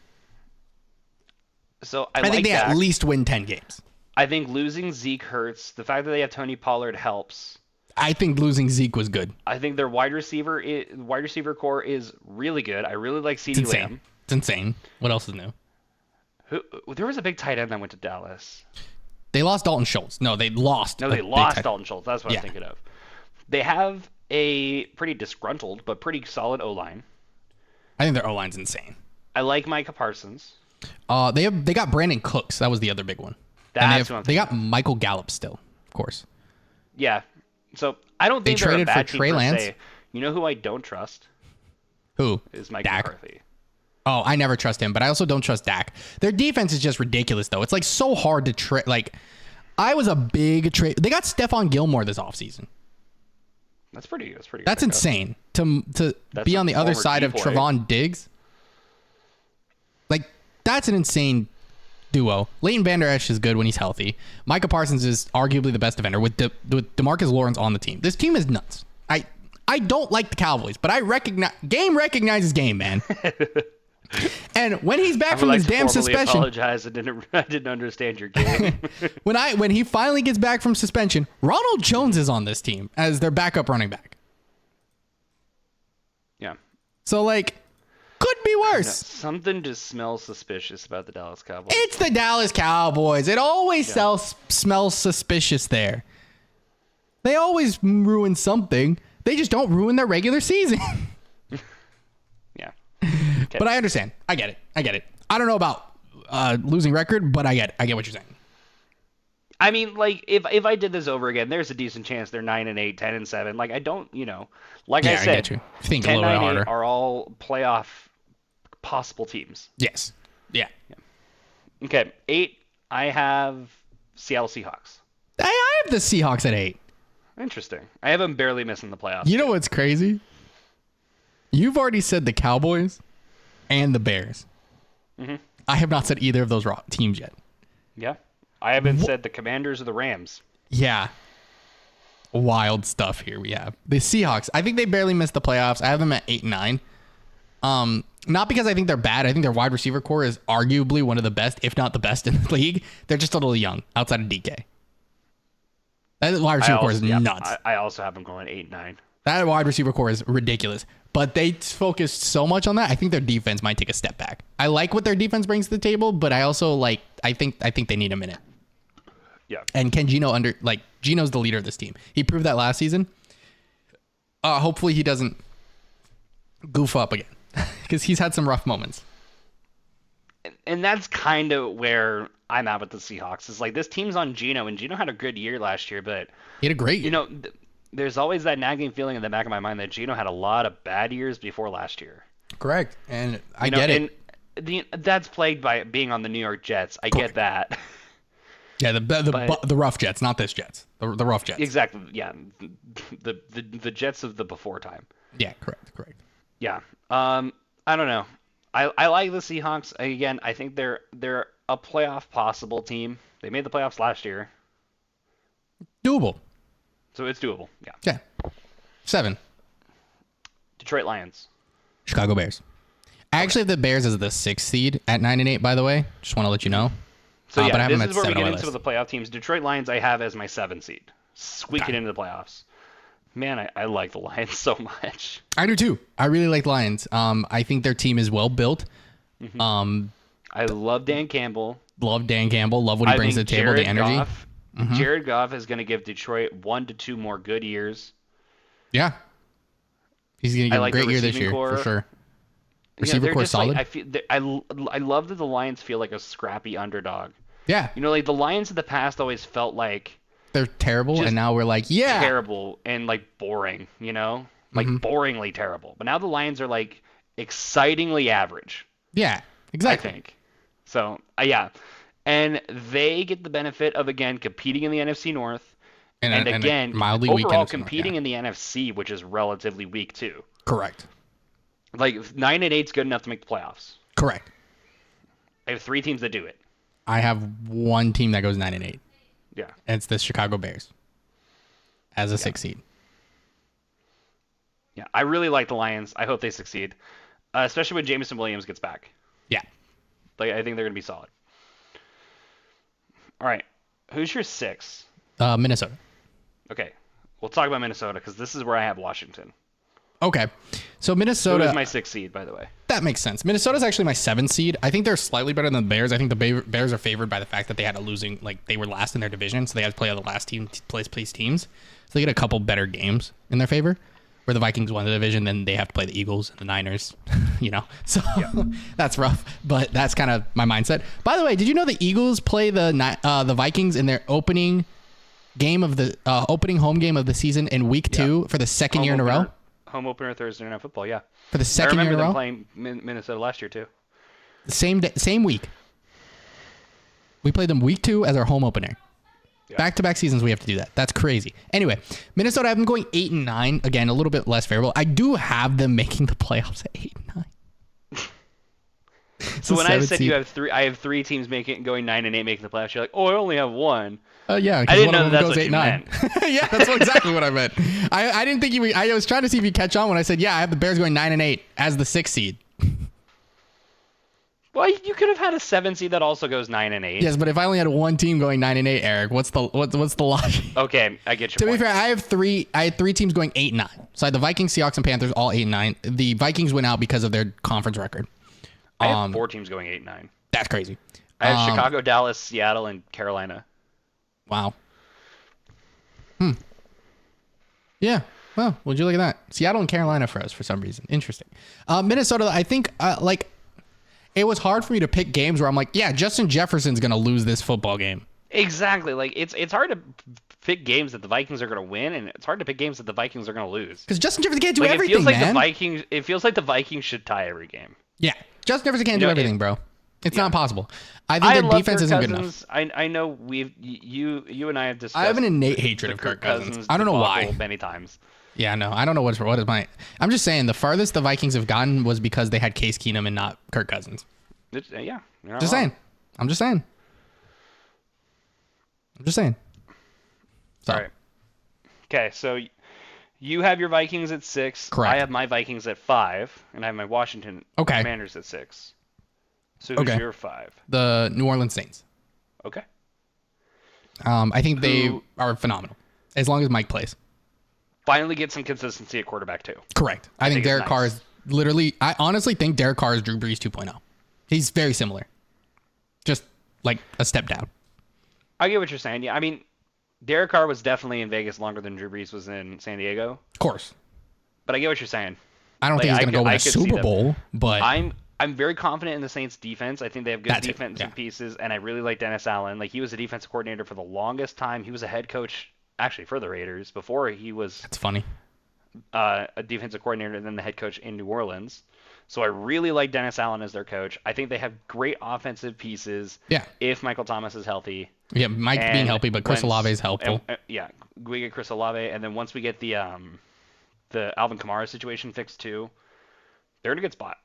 So I think they at least win 10 games. I think losing Zeke hurts. The fact that they have Tony Pollard helps. I think losing Zeke was good. I think their wide receiver core is really good. I really like CeeDee Lamb. It's insane. What else is new? There was a big tight end that went to Dallas. They lost Dalton Schultz. No, they lost Dalton Schultz. That's what I'm thinking of. They have a pretty disgruntled but pretty solid O-line. I think their O-line's insane. I like Micah Parsons. They got Brandon Cooks. That was the other big one. They got Michael Gallup still, of course. Yeah. So I don't think they're a bad team per se. You know who I don't trust? Who? Is Mike Dak. McCarthy. Oh, I never trust him, but I also don't trust Dak. Their defense is just ridiculous, though. It's like so hard to trade. Like, I was a big trade. They got Stephon Gilmore this offseason. That's pretty good. That's insane to be on the other side of Trevon Diggs. Like, that's an insane duo. Leighton Vander Esch is good when he's healthy. Micah Parsons is arguably the best defender with DeMarcus Lawrence on the team. This team is nuts. I don't like the Cowboys, but game recognizes game, man. And when he's back I would from like his to damn formally suspension, apologize. I didn't understand your game. when he finally gets back from suspension, Ronald Jones is on this team as their backup running back. Yeah. So like, could be worse. Something just smells suspicious about the Dallas Cowboys. It's the Dallas Cowboys. It always smells suspicious there. They always ruin something. They just don't ruin their regular season. Yeah. Okay. But I understand. I get it. I don't know about losing record, but I get what you're saying. I mean, like, if I did this over again, there's a decent chance they're 9-8, 10-7. Like, I don't, like I said, I get you. Think a little bit 10-9-8 harder. are all playoff possible teams. Yes. Yeah. Okay, 8, I have Seattle Seahawks. I have the Seahawks at 8. Interesting. I have them barely missing the playoffs. You know what's crazy? You've already said the Cowboys and the Bears. Mm-hmm. I have not said either of those teams yet. Yeah. I haven't said the Commanders or the Rams. Yeah. Wild stuff here we have. The Seahawks, I think they barely missed the playoffs. I have them at 8 and 9. Not because I think they're bad. I think their wide receiver core is arguably one of the best, if not the best in the league. They're just a little young outside of DK. That wide receiver core is nuts. I also have them going 8-9. That wide receiver core is ridiculous. But they focused so much on that. I think their defense might take a step back. I like what their defense brings to the table, but I also like. I think they need a minute. Yeah. And can Gino Gino's the leader of this team. He proved that last season. Hopefully he doesn't goof up again because he's had some rough moments. And that's kind of where I'm at with the Seahawks. It's like this team's on Gino, and Gino had a good year last year, but He had a great year. There's always that nagging feeling in the back of my mind that Gino had a lot of bad years before last year. Correct. And I get it. And that's plagued by being on the New York Jets. I get that. Yeah, the rough Jets, not this Jets. The rough Jets. Exactly. Yeah. The Jets of the before time. Yeah, correct. Yeah. I don't know. I like the Seahawks. Again, I think they're a playoff possible team. They made the playoffs last year. Doable. So it's doable. Yeah. Yeah. 7. Detroit Lions. Chicago Bears. I actually have the Bears as the 6th seed at 9 and 8, by the way. Just want to let you know. So but I yeah, have this them is at where we 7 on get my into list. the playoff teams. Detroit Lions I have as my 7 seed. Squeaking into the playoffs. Man, I like the Lions so much. I do too. I really like Lions. I think their team is well built. Mm-hmm. I love Dan Campbell. Love Dan Campbell. Love what he brings to the table, the energy. Jared Goff is going to give Detroit 1 to 2 more good years. Yeah. He's going to give a great the year this receiving year, core. for sure. Yeah, Receiver they're core just solid. like, I love that the Lions feel like a scrappy underdog. Yeah. Like the Lions in the past always felt like They're terrible, just and now we're like, yeah. terrible and like boring, like boringly terrible. But now the Lions are like excitingly average. Yeah, I exactly. think. So, yeah. And they get the benefit of, again, competing in the NFC North. And again, mildly weak overall NFC North, competing in the NFC, which is relatively weak, too. Correct. Like, 9 and 8 is good enough to make the playoffs. Correct. I have 3 teams that do it. I have one team that goes 9 and 8. Yeah. And it's the Chicago Bears as a 6th seed. Yeah, I really like the Lions. I hope they succeed, especially when Jameson Williams gets back. Yeah. Like, I think they're going to be solid. All right. Who's your 6? Minnesota. Okay. We'll talk about Minnesota because this is where I have Washington. Okay. So Who Minnesota is my 6th seed, by the way? That makes sense. Minnesota's actually my 7th seed. I think they're slightly better than the Bears. I think the Bears are favored by the fact that they had a losing, like they were last in their division, so they had to play all the last place teams. So they get a couple better games in their favor. Where the Vikings won the division, then they have to play the Eagles and the Niners, So that's rough, but that's kind of my mindset. By the way, did you know the Eagles play the Vikings in their opening game of the opening home game of the season in week 2 for the second year in a row? Home opener Thursday Night Football, yeah. For the second year in a row? I remember them playing Minnesota last year, too. Same week. We played them week 2 as our home opener. Yeah. Back-to-back seasons, we have to do that. That's crazy. Anyway, Minnesota, I have them going 8 and 9. Again, a little bit less favorable. I do have them making the playoffs at 8 and 9. So when I said I have 3 teams going 9 and 8 making the playoffs, you're like, oh, I only have 1. Yeah, I didn't know that's what you meant. Yeah, that's exactly what I meant. I didn't think I was trying to see if you catch on when I said, yeah, I have the Bears going 9 and 8 as the 6th seed. Well, you could have had a 7 seed that also goes 9-8. Yes, but if I only had one team going 9-8, Eric, what's the logic? Okay, I get your To point. be fair, I had three teams going 8-9. So I had the Vikings, Seahawks, and Panthers all 8-9. The Vikings went out because of their conference record. I have 4 teams going 8-9. That's crazy. I have Chicago, Dallas, Seattle, and Carolina. Wow. Yeah. Well, would you look at that? Seattle and Carolina for us for some reason. Interesting. Minnesota, I think, it was hard for me to pick games where I'm like, yeah, Justin Jefferson's going to lose this football game. Exactly. Like it's hard to pick games that the Vikings are going to win, and it's hard to pick games that the Vikings are going to lose. Because Justin Jefferson can't do Like, everything, man. It feels like the Vikings should tie every game. Yeah. Justin Jefferson can't do everything, bro. It's not possible. I think I their love defense Kirk isn't good Cousins. enough. I know you and I have discussed. I have an innate hatred the of Kirk Cousins. I don't know debacle why. many times. Yeah, no, I don't know what is my. I'm just saying the farthest the Vikings have gotten was because they had Case Keenum and not Kirk Cousins. Yeah. You're not Just wrong. saying. I'm just saying. So, All right. Okay, so you have your Vikings at 6. Correct. I have my Vikings at 5, and I have my Washington Okay. Commanders at 6. So who's Okay. your 5? the New Orleans Saints. Okay. I think they Who- are phenomenal as long as Mike plays. Finally get some consistency at quarterback too. Correct. I think think it's Derek Carr nice. is literally. I honestly think Derek Carr is Drew Brees 2.0. He's very similar, just like a step down. I get what you're saying. Yeah, I mean, Derek Carr was definitely in Vegas longer than Drew Brees was in San Diego. Of course, But I get what you're saying. I don't think he's I going to go could- win I a could see Super them. Bowl, but I'm very confident in the Saints defense. I think they have good That's it, defensive yeah. pieces, and I really like Dennis Allen. Like, he was a defensive coordinator for the longest time. He was a head coach actually for the Raiders before he was it's funny. a defensive coordinator and then the head coach in New Orleans. So I really like Dennis Allen as their coach. I think they have great offensive pieces. Yeah. If Michael Thomas is healthy. Yeah, Mike being And healthy, but Chris once- Olave is helpful. yeah, we get Chris Olave, and then once we get the Alvin Kamara situation fixed too, they're in a good spot.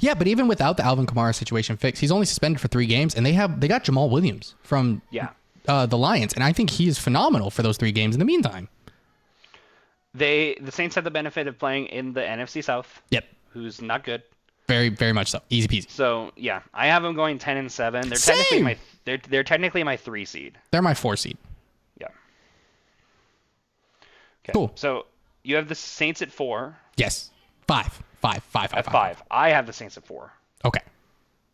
Yeah, but even without the Alvin Kamara situation fixed, he's only suspended for 3 games, and they got Jamal Williams from Yeah. The Lions, and I think he is phenomenal for those 3 games in the meantime. The Saints have the benefit of playing in the NFC South, Yep. who's not good. Very, very much so. Easy peasy. So yeah, I have them going 10-7. They're Same! technically they're technically my 3 seed. They're my 4 seed. Yeah. Okay. Cool. So you have the Saints at 4. Yes. 5. At 5. I have the Saints at 4. Okay.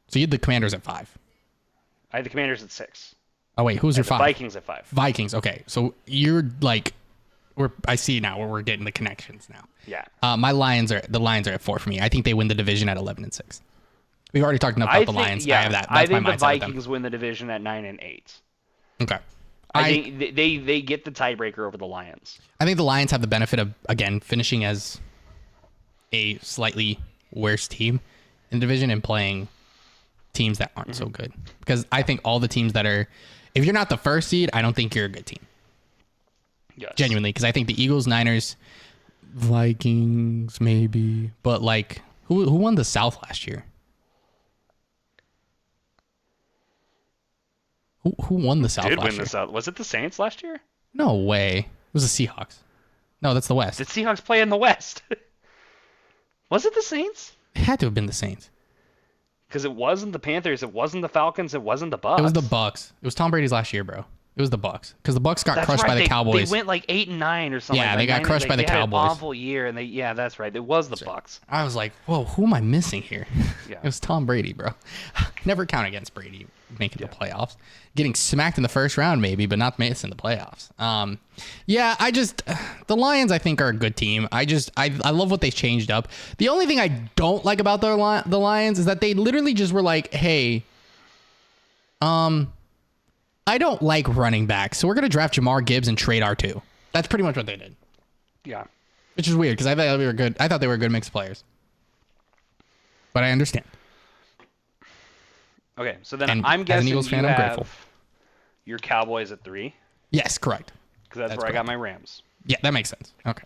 So you had the Commanders at 5. I have the Commanders at 6. Oh wait, who's your The 5? Vikings at 5. Vikings. Okay, so you're like, I see now where we're getting the connections now. Yeah. The Lions are at 4 for me. I think they win the division at 11-6. We've already talked enough about the Lions. Yeah, I have that. I That's think my the mindset with them. Vikings win the division at 9-8. Okay. I think they get the tiebreaker over the Lions. I think the Lions have the benefit of, again, finishing as a slightly worse team in the division and playing teams that aren't so good. Because I think all the teams that are, if you're not the first seed, I don't think you're a good team. Yes. Genuinely. Because I think the Eagles, Niners, Vikings, maybe. But like, who won the South last year? Who won the South Did last win year? the South. Was it the Saints last year? No way. It was the Seahawks. No, that's the West. Did Seahawks play in the West? Was it the Saints? It had to have been the Saints. Because it wasn't the Panthers, it wasn't the Falcons, it wasn't the Bucks. It was the Bucks. It was Tom Brady's last year, bro. It was the Bucks because the Bucks got That's crushed right. by the Cowboys. They went like 8-9 or something. Yeah, like they got 9 crushed by the they had Cowboys. An awful year, and yeah, that's right. It was the Bucks. I was like, whoa, who am I missing here? Yeah. It was Tom Brady, bro. Never count against Brady making the playoffs. Getting smacked in the first round, maybe, but not missing the playoffs. Yeah, the Lions, I think, are a good team. I love what they changed up. The only thing I don't like about the Lions is that they literally just were like, hey, I don't like running back, so we're going to draft Jamar Gibbs and trade R2. That's pretty much what they did. Yeah. Which is weird because I thought they were good. I thought they were a good mix of players. But I understand. Okay, so then And I'm as an guessing Eagles fan, you I'm have grateful. your Cowboys at 3, Yes, correct. because that's That's where I got correct. my Rams. Yeah, that makes sense. Okay.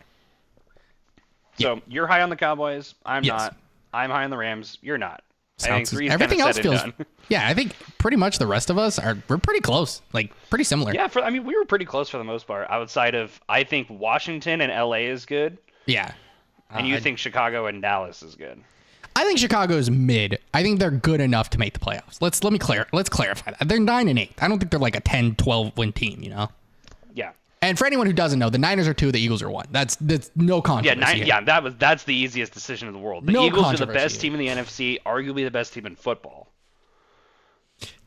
So you're high on the Cowboys. I'm Yes. not. I'm high on the Rams. You're not. I think Sounds, 3 is everything kinda else said and feels. done. Yeah, I think pretty much the rest of us we're pretty close. Like pretty similar. Yeah, I mean, we were pretty close for the most part. Outside of, I think Washington and LA is good, Yeah. and you think Chicago and Dallas is good. I think Chicago is mid. I think they're good enough to make the playoffs. Let's clarify that. They're 9-8. I don't think they're like a 10-12 win team, you know? Yeah. And for anyone who doesn't know, the Niners are 2, the Eagles are 1. That's no controversy. That's the easiest decision in the world. The No Eagles are the controversy best team in the NFC, arguably the best team in football.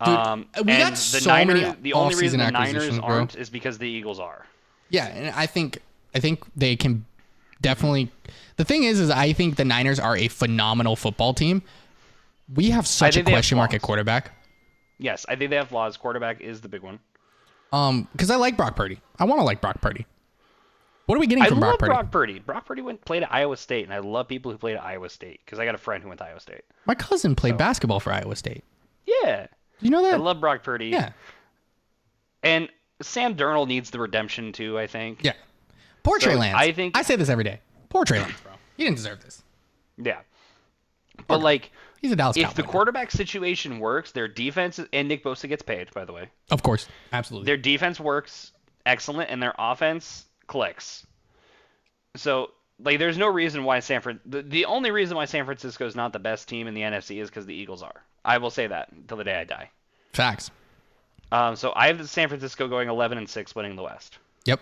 Dude, we got so many the only reason the Niners acquisitions, bro. aren't is because the Eagles are. Yeah, and I think they can definitely. The thing is I think the Niners are a phenomenal football team. We have such a question mark at quarterback. Yes, I think they have flaws. Quarterback is the big one. Because I like Brock Purdy. I want to like Brock Purdy. What are we getting from Brock Purdy? Brock Purdy played at Iowa State, and I love people who played at Iowa State because I got a friend who went to Iowa State. My cousin played basketball for Iowa State. Yeah. You know that? I love Brock Purdy. Yeah. And Sam Darnold needs the redemption too, I think. Yeah. Poor Trey Lance. I say this every day. Poor Trey Lance, bro. He didn't deserve this. Yeah. But like, he's a Dallas if Cowboy the now. quarterback situation works, their defense and Nick Bosa gets paid, by the way. Of course. Absolutely. Their defense works excellent and their offense clicks. So like, there's no reason why the only reason why San Francisco is not the best team in the NFC is because the Eagles are. I will say that until the day I die. Facts. So I have San Francisco going 11-6, winning the West. Yep.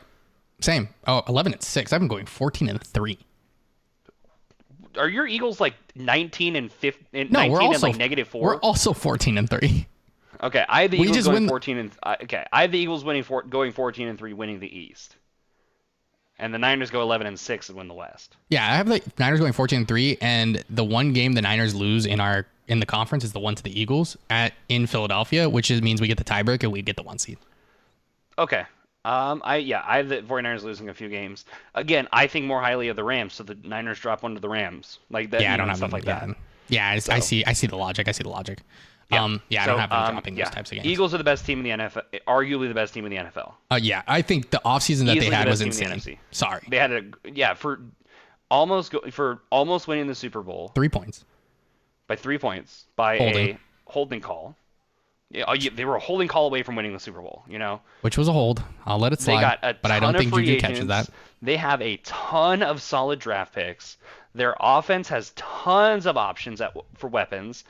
Same. Oh, 11-6. I've been going 14-3. Are your Eagles like 19-5? No, 19 we're also and like -4. We're also 14-3. Okay, I have the Eagles going 14 and okay. I have the Eagles going 14-3, winning the East. And the Niners go 11-6 and win the West. Yeah, I have the Niners going 14-3, and the one game the Niners lose in the conference is the one to the Eagles in Philadelphia, which means we get the tiebreak and we get the 1 seed. Okay. I have the 49ers losing a few games. Again, I think more highly of the Rams, so the Niners drop one to the Rams. Like that. Yeah, I don't have stuff them, like that. Yeah, I see the logic. Yeah. I don't have them dropping those types of games. Eagles are the best team in the NFL, arguably the best team in the NFL. Yeah, I think the offseason that Easily they had the was best team in the insane. NFC. Sorry. They had for almost winning the Super Bowl 3 points. by 3 points by a holding call. Yeah, they were a holding call away from winning the Super Bowl, you know. Which was a hold. I'll let it slide. They got a but I ton don't of think free Juju agents. catches that. They have a ton of solid draft picks. Their offense has tons of options for weapons.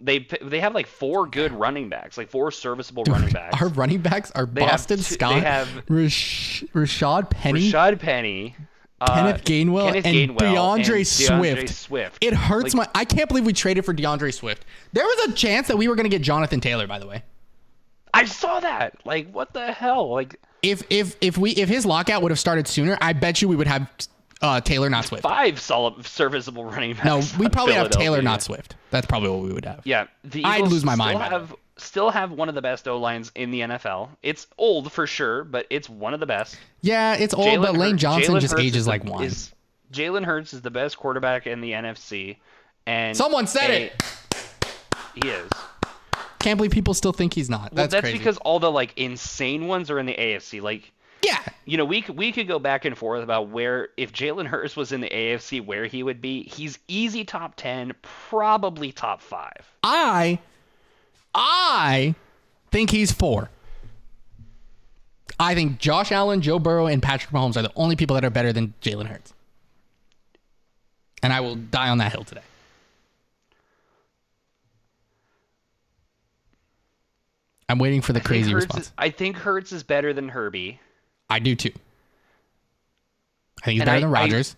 They have like 4 good running backs, like 4 serviceable running backs. Our running backs are Boston Scott, They have Rashad Penny, Kenneth Gainwell, and DeAndre Swift. It hurts I can't believe we traded for DeAndre Swift. There was a chance that we were going to get Jonathan Taylor, by the way. I saw that. Like, what the hell? Like, if his lockout would have started sooner, I bet you we would have Taylor, not Swift. 5 solid serviceable running backs. No, we probably have Taylor, not Swift. That's probably what we would have. Yeah, the Eagles I'd lose my mind. Still have one of the best O-lines in the NFL. It's old for sure, but it's one of the best. Yeah, it's old, but Lane Johnson just ages like one. Jalen Hurts is the best quarterback in the NFC, and someone said it. He is. Can't believe people still think he's not. That's crazy. Because all the like insane ones are in the AFC. Like, yeah, you know, we could go back and forth about where if Jalen Hurts was in the AFC, where he would be. He's easy top 10, probably top 5. I think he's 4. I think Josh Allen, Joe Burrow, and Patrick Mahomes are the only people that are better than Jalen Hurts. And I will die on that hill today. I'm waiting for the crazy response. I think Hurts is better than Herbie. I do too. I think he's better than Rodgers.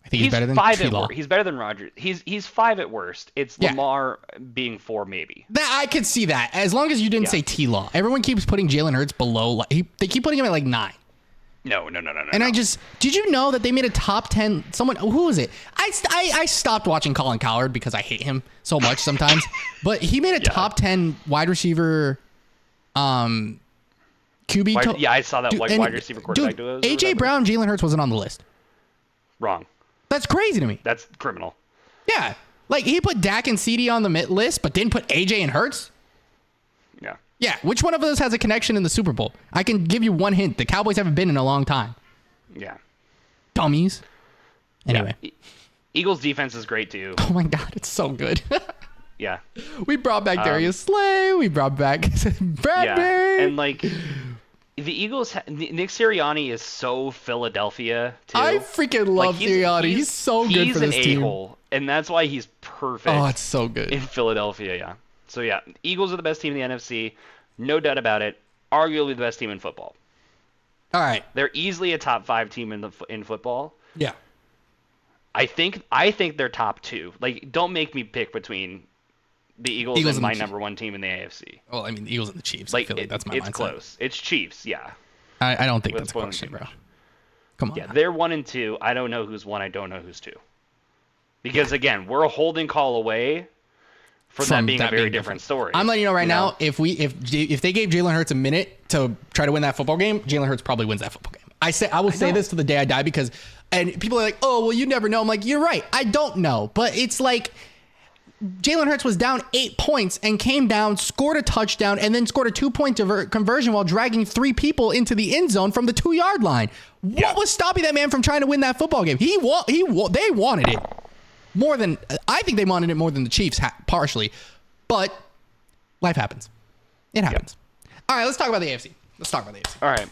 I think he's better than T-Law. He's better than Rodgers. He's 5 at worst. It's Lamar being 4 maybe. That I could see that, as long as you didn't say T-Law. Everyone keeps putting Jalen Hurts below. They keep putting him at like 9. No. And did you know that they made a top 10? Who was it? I stopped watching Colin Cowherd because I hate him so much sometimes. But he made a top 10 wide receiver. QB. I saw that wide receiver quarterback. Dude, AJ Brown, Jalen Hurts wasn't on the list. Wrong. That's crazy to me. That's criminal. Yeah, like he put Dak and CD on the list, but didn't put AJ and Hurts. Yeah. Yeah, which one of those has a connection in the Super Bowl? I can give you one hint. The Cowboys haven't been in a long time. Yeah. Dummies. Anyway. Yeah. Eagles defense is great too. Oh my God, it's so good. Yeah. We brought back Darius Slay. We brought back Bradbury. Yeah. And like, the Eagles. Nick Sirianni is so Philadelphia too. I freaking love Sirianni. He's so good for this team. He's an a-hole, and that's why he's perfect. Oh, it's so good in Philadelphia. Yeah. So yeah, Eagles are the best team in the NFC, no doubt about it. Arguably the best team in football. All right. They're easily a top 5 team in football. Yeah. I think they're top 2. Like, don't make me pick between the Eagles and my number 1 team in the AFC. Well, I mean, the Eagles and the Chiefs. Like, I feel like that's my it's mindset. close. It's Chiefs, yeah. I don't think that's a question, bro. Come on. Yeah, they're 1 and 2. I don't know who's 1. I don't know who's 2. Because again, we're a holding call away from that being a very different story. I'm letting you know right now, if they gave Jalen Hurts a minute to try to win that football game, Jalen Hurts probably wins that football game. I will say this to the day I die because, and people are like, oh, well, you never know. I'm like, you're right. I don't know. But it's like Jalen Hurts was down 8 points and came down, scored a touchdown, and then scored a 2-point conversion while dragging 3 people into the end zone from the 2-yard line. What was stopping that man from trying to win that football game? They wanted it. I think they wanted it more than the Chiefs, partially. But life happens. It happens. All right, let's talk about the AFC. All right.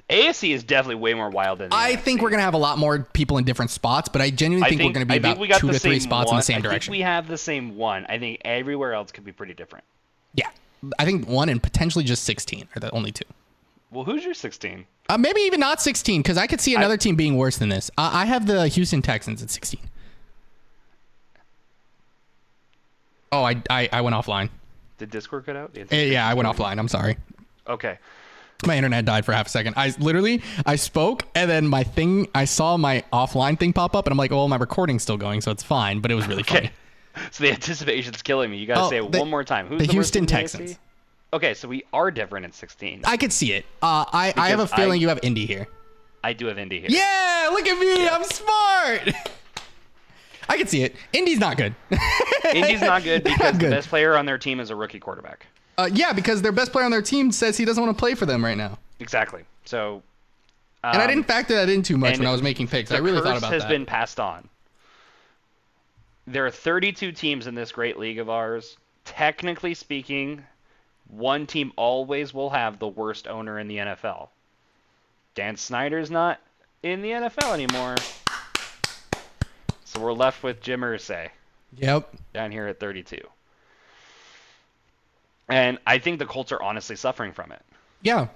AFC is definitely way more wild than the I NFC. think we're going to have a lot more people in different spots, but I genuinely think we're going to be about 2 to 3 spots in the same direction. I think we have the same one. I think everywhere else could be pretty different. Yeah. I think 1 and potentially just 16 are the only 2. Well, who's your 16? Maybe even not 16, because I could see another team being worse than this. I have the Houston Texans at 16. Oh, I went offline. Did Discord cut out? Yeah, I went offline. I'm sorry. Okay. My internet died for half a second. I spoke, and then I saw my offline thing pop up, and I'm like, oh, my recording's still going, so it's fine, but it was really funny. So the anticipation's killing me. You got to say it one more time. Who's the Houston Texans? Okay, so we are different at 16. I could see it. I have a feeling you have Indy here. I do have Indy here. Yeah, look at me. Yeah. I'm smart. I can see it. Indy's not good. Indy's not good because the best player on their team is a rookie quarterback. Yeah, because their best player on their team says he doesn't want to play for them right now. Exactly. So, and I didn't factor that in too much when I was making picks. I really thought about that. The curse has been passed on. There are 32 teams in this great league of ours. Technically speaking, one team always will have the worst owner in the NFL. Dan Snyder's not in the NFL anymore. So we're left with Jim Irsay. Yep. Down here at 32. And I think the Colts are honestly suffering from it. Yeah.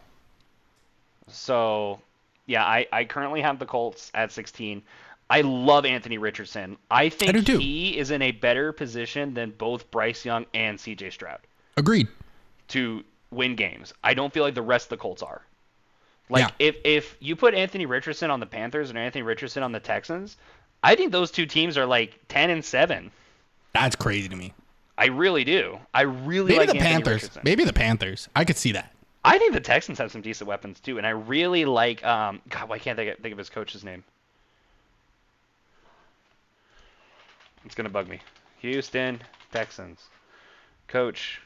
So, yeah, I currently have the Colts at 16. I love Anthony Richardson. I think he is in a better position than both Bryce Young and CJ Stroud. Agreed. To win games. I don't feel like the rest of the Colts are. Like, if you put Anthony Richardson on the Panthers and Anthony Richardson on the Texans, I think those two teams are like 10-7. That's crazy to me. I really do. I really like the Anthony Richardson. Maybe the Panthers. I could see that. I think the Texans have some decent weapons too, and I really like. God, why can't I think of his coach's name? It's gonna bug me. Houston Texans coach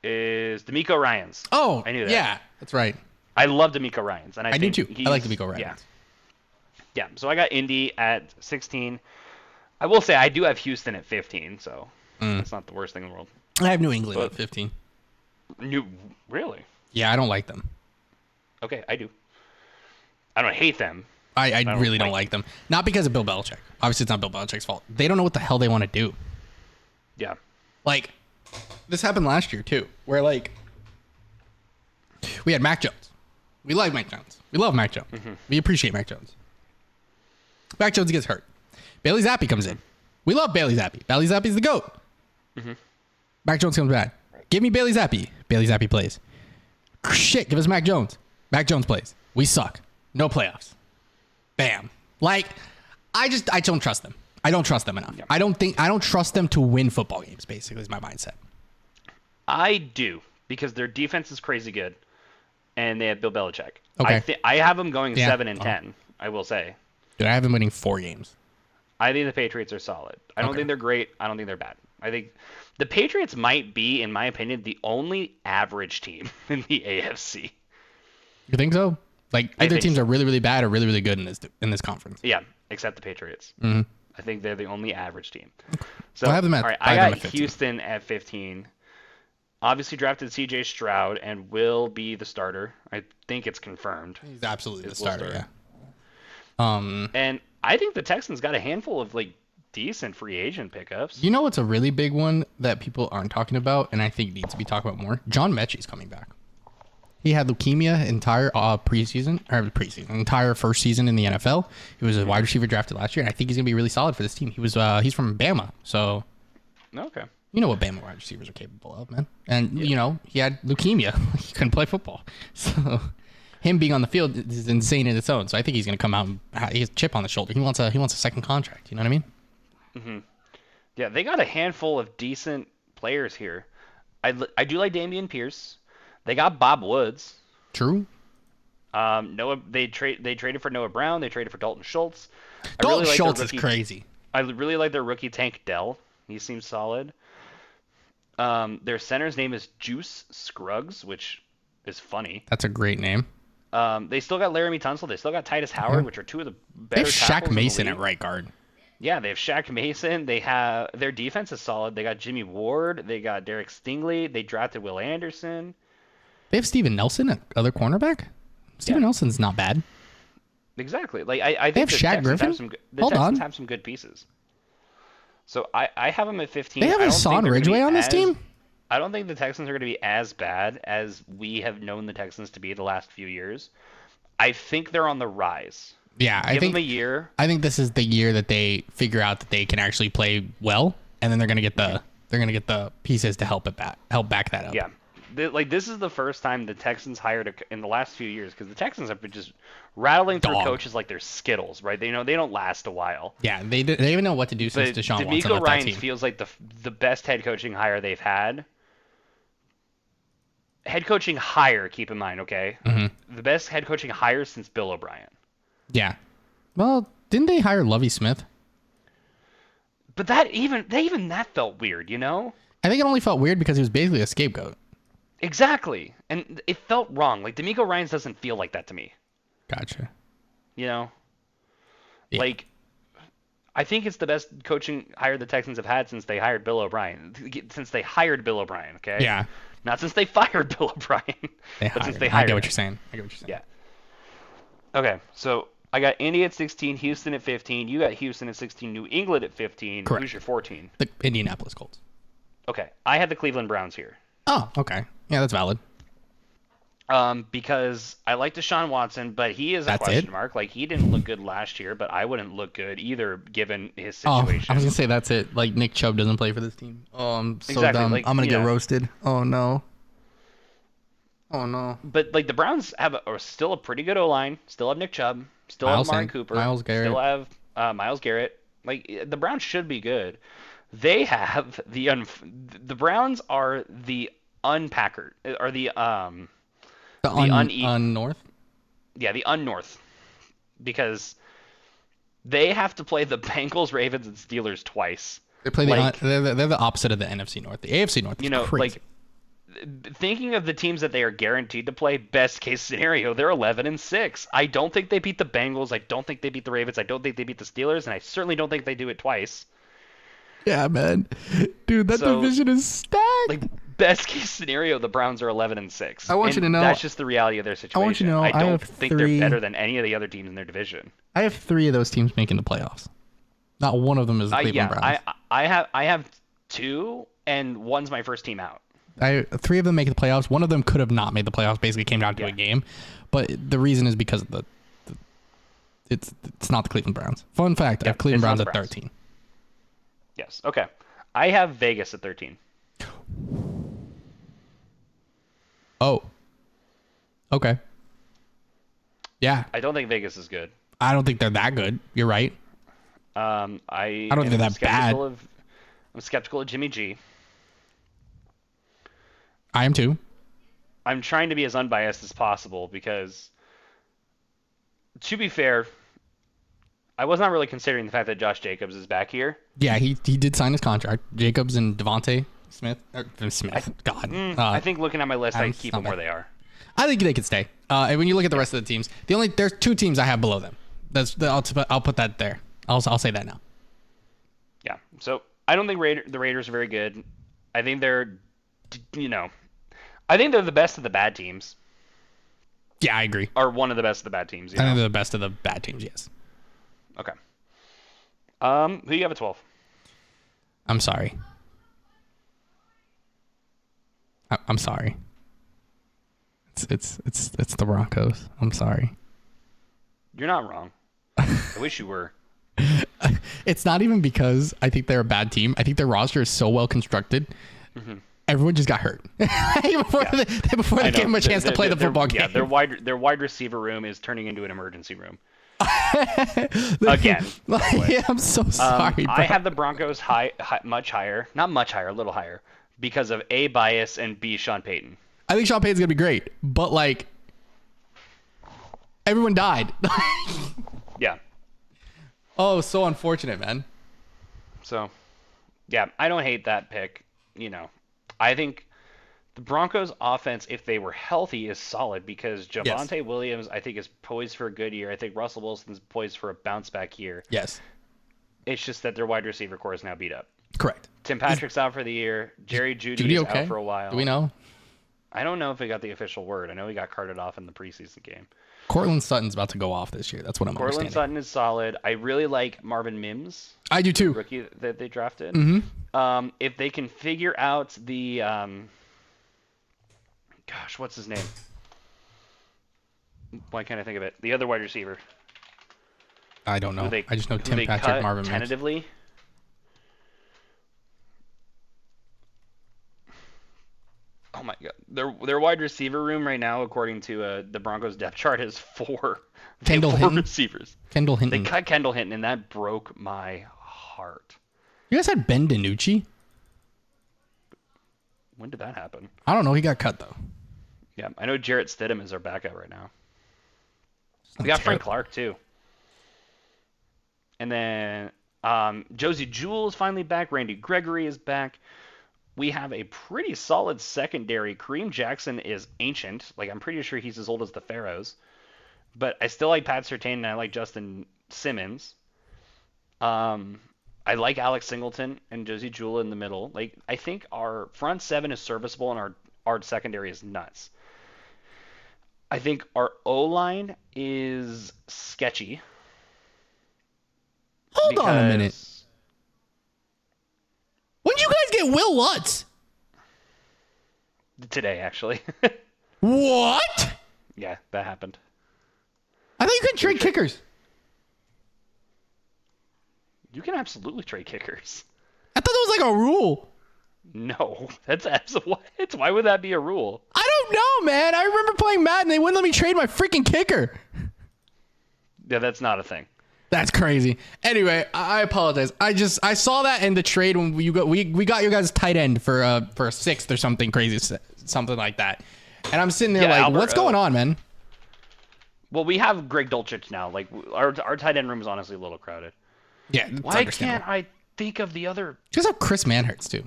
is DeMeco Ryans. Oh, I knew that. Yeah, that's right. I love DeMeco Ryans, and I do too. I like DeMeco Ryans. Yeah. Yeah. So I got Indy at 16. I will say I do have Houston at 15, so it's not the worst thing in the world. I have New England at 15. Really? Yeah, I don't like them. Okay, I do. I don't hate them. I really don't like them. Not because of Bill Belichick. Obviously, it's not Bill Belichick's fault. They don't know what the hell they want to do. Yeah. Like, this happened last year, too, where, like, we had Mac Jones. We like Mac Jones. We love Mac Jones. Mm-hmm. We appreciate Mac Jones. Mac Jones gets hurt. Bailey Zappi comes in. We love Bailey Zappi. Bailey Zappi's the GOAT. Mm-hmm. Mac Jones comes back. Give me Bailey Zappi. Bailey Zappi plays. Shit, give us Mac Jones. Mac Jones plays. We suck. No playoffs. Bam. Like, I don't trust them. I don't trust them enough. Yeah. I don't trust them to win football games, basically, is my mindset. I do, because their defense is crazy good, and they have Bill Belichick. Okay. I have them going 7-10, I will say. Dude, I have them winning 4 games. I think the Patriots are solid. I don't think they're great. I don't think they're bad. I think the Patriots might be, in my opinion, the only average team in the AFC. You think so? Like, either teams are really, really bad or really, really good in this conference. Yeah, except the Patriots. Mm-hmm. I think they're the only average team. So I have them at, all right, I got Houston at 15. Obviously drafted C.J. Stroud and will be the starter. I think it's confirmed. He's absolutely the Will starter. start. Yeah. And I think the Texans got a handful of like decent free agent pickups. You know what's a really big one that people aren't talking about, and I think needs to be talked about more? John Mechie's coming back. He had leukemia entire entire first season in the NFL. He was a wide receiver drafted last year, and I think he's gonna be really solid for this team. He's from Bama, so Okay. you know what Bama wide receivers are capable of, man. And you know he had leukemia; he couldn't play football. So him being on the field is insane in its own. So I think he's gonna come out and he has a chip on the shoulder. He wants a second contract. You know what I mean? Yeah, they got a handful of decent players here. I do like Dameon Pierce. They got Bob Woods. True. They traded for Noah Brown. They traded for Dalton Schultz. Dalton Schultz is crazy. I really like their rookie Tank Dell. He seems solid. Their center's name is Juice Scruggs, which is funny. That's a great name. They still got Laramie Tunsil. They still got Titus Howard, which are two of the They better have Shaq tackles in the Mason league. at right guard. Yeah, they have Shaq Mason. They have their defense is solid. They got Jimmy Ward. They got Derek Stingley. They drafted Will Anderson. They have Steven Nelson at other cornerback. Steven Nelson's not bad. Exactly. Like I think have the Shaq Texans Griffin? have some. The Hold Texans on. have some good pieces. So I have them at 15. They have I don't Hassan think they're gonna Ridgeway be on this as- team? I don't think the Texans are going to be as bad as we have known the Texans to be the last few years. I think they're on the rise. Yeah, I Give think them a year. I think this is the year that they figure out that they can actually play well, and then they're gonna get the pieces to help back that up. Yeah. This is the first time the Texans hired in the last few years, because the Texans have been just rattling through Dog. coaches like they're Skittles, right? They don't last a while. Yeah, they even know what to do since But Deshaun Watson D'Amico left that Ryans team. feels like the best head coaching hire they've had. Head coaching hire, keep in mind, okay? Mm-hmm. The best head coaching hire since Bill O'Brien. Yeah. Well, didn't they hire Lovie Smith? But that felt weird, you know? I think it only felt weird because he was basically a scapegoat. Exactly. And it felt wrong. Like, D'Amico Ryans doesn't feel like that to me. Gotcha. You know? Yeah. Like, I think it's the best coaching hire the Texans have had since they hired Bill O'Brien. Since they hired Bill O'Brien, okay? Yeah. Not since they fired Bill O'Brien. But since they I hired get what him. you're saying. Yeah. Okay, so I got Indy at 16, Houston at 15. You got Houston at 16, New England at 15. Correct. Who's your 14? The Indianapolis Colts. Okay, I had the Cleveland Browns here. Oh, okay. Yeah, that's valid. Because I like Deshaun Watson, but he is a That's question it? mark. Like, he didn't look good last year, but I wouldn't look good either given his Oh, situation. I was gonna say that's it. Like Nick Chubb doesn't play for this team. Oh, I'm so Exactly, dumb. like, I'm gonna you get know. roasted. Oh no. Oh no. But like the Browns are still a pretty good O-line. Still have Nick Chubb. Still Miles have Amari Sanders, Cooper. Myles Garrett. Still have Miles Garrett. Like the Browns should be good. They have the Browns are the unpackered or the North. yeah, the unnorth, because they have to play the Bengals, Ravens, and Steelers twice. They play Like- they're the opposite of the NFC North. The AFC North is You know, crazy. like thinking of the teams that they are guaranteed to play, best case scenario, they're 11-6. I don't think they beat the Bengals. I don't think they beat the Ravens. I don't think they beat the Steelers, and I certainly don't think they do it twice. Yeah, man. Dude, that So, division is stacked. Like best case scenario, the Browns are 11-6. I want you to know- that's just the reality of their situation. want you to know, I don't have think three- they're better than any of the other teams in their division. I have 3 of those teams making the playoffs. Not one of them is the Cleveland Browns. I have 2, and one's my first team out. 3 of them make the playoffs. One of them could have not made the playoffs. Basically, came down to Yeah. a game, but the reason is because of it's not the Cleveland Browns. Fun fact: I have Cleveland it's not Browns the at Browns. 13. Yes. Okay. I have Vegas at 13. Oh, okay. Yeah, I don't think Vegas is good. I don't think they're that good. You're right. I don't think they're that bad. I'm skeptical of Jimmy G. I am too. I'm trying to be as unbiased as possible because, to be fair, I was not really considering the fact that Josh Jacobs is back here. Yeah, he did sign his contract. Jacobs and Devontae Smith. God. I think looking at my list, I Adams, keep not them where bad. they are. I think they could stay. And when you look at the rest of the teams, there's 2 teams I have below them. I'll put that there. I'll say that now. Yeah. So I don't think the Raiders are very good. I think they're you know, I think they're the best of the bad teams. Yeah, I agree. Or one of the best of the bad teams. I think they're the best of the bad teams. Yes. Okay. Who do you have at 12? I'm sorry. I'm sorry. It's the Broncos. I'm sorry. You're not wrong. I wish you were. It's not even because I think they're a bad team. I think their roster is so well constructed. Everyone just got hurt before they gave them a chance to play the football game. Yeah, their wide receiver room is turning into an emergency room. Again. Yeah, I'm so sorry, bro. I have the Broncos much higher, not much higher, a little higher, because of A, bias, and B, Sean Payton. I think Sean Payton's gonna be great, but like everyone died. Yeah. Oh, so unfortunate, man. So, yeah, I don't hate that pick. You know, I think the Broncos offense, if they were healthy, is solid because Javonte Williams, I think, is poised for a good year. I think Russell Wilson's poised for a bounce back year. Yes. It's just that their wide receiver core is now beat up. Correct. Tim Patrick's out for the year. Jerry Jeudy is okay? out for a while. Do we know? I don't know if he got the official word. I know he got carted off in the preseason game. Cortland Sutton's about to go off this year. That's what I'm Cortland understanding. Sutton is solid. I really like Marvin Mims. I do too. Rookie that they drafted. Mm-hmm. If they can figure out the gosh, what's his name? Why can't I think of it? The other wide receiver. I don't know. I just know Tim they Patrick, cut Marvin Mims. tentatively. Oh my God, their wide receiver room right now, according to the Broncos depth chart, is four receivers. Kendall Hinton. They cut Kendall Hinton, and that broke my heart. You guys had Ben DiNucci? When did that happen? I don't know. He got cut though. Yeah, I know Jarrett Stidham is our backup right now. We got Frank Clark too. And then Josie Jewell is finally back. Randy Gregory is back. We have a pretty solid secondary. Kareem Jackson is ancient. Like, I'm pretty sure he's as old as the Pharaohs. But I still like Pat Surtain and I like Justin Simmons. I like Alex Singleton and Josie Jewell in the middle. Like, I think our front seven is serviceable and our secondary is nuts. I think our O-line is sketchy. Hold on a minute. When did you guys get Will Lutz? Today, actually. What? Yeah, that happened. I thought you couldn't trade kickers. You can absolutely trade kickers. I thought that was like a rule. No, that's what? Why would that be a rule? I don't know, man. I remember playing Madden. They wouldn't let me trade my freaking kicker. Yeah, that's not a thing. That's crazy. Anyway, I apologize. I saw that in the trade when we got you guys tight end for a sixth or something crazy, something like that. And I'm sitting there like, Albert, what's going on, man? Well, we have Greg Dulcich now. Like our tight end room is honestly a little crowded. Yeah. Why can't I think of the other? You guys have Chris Manhertz too.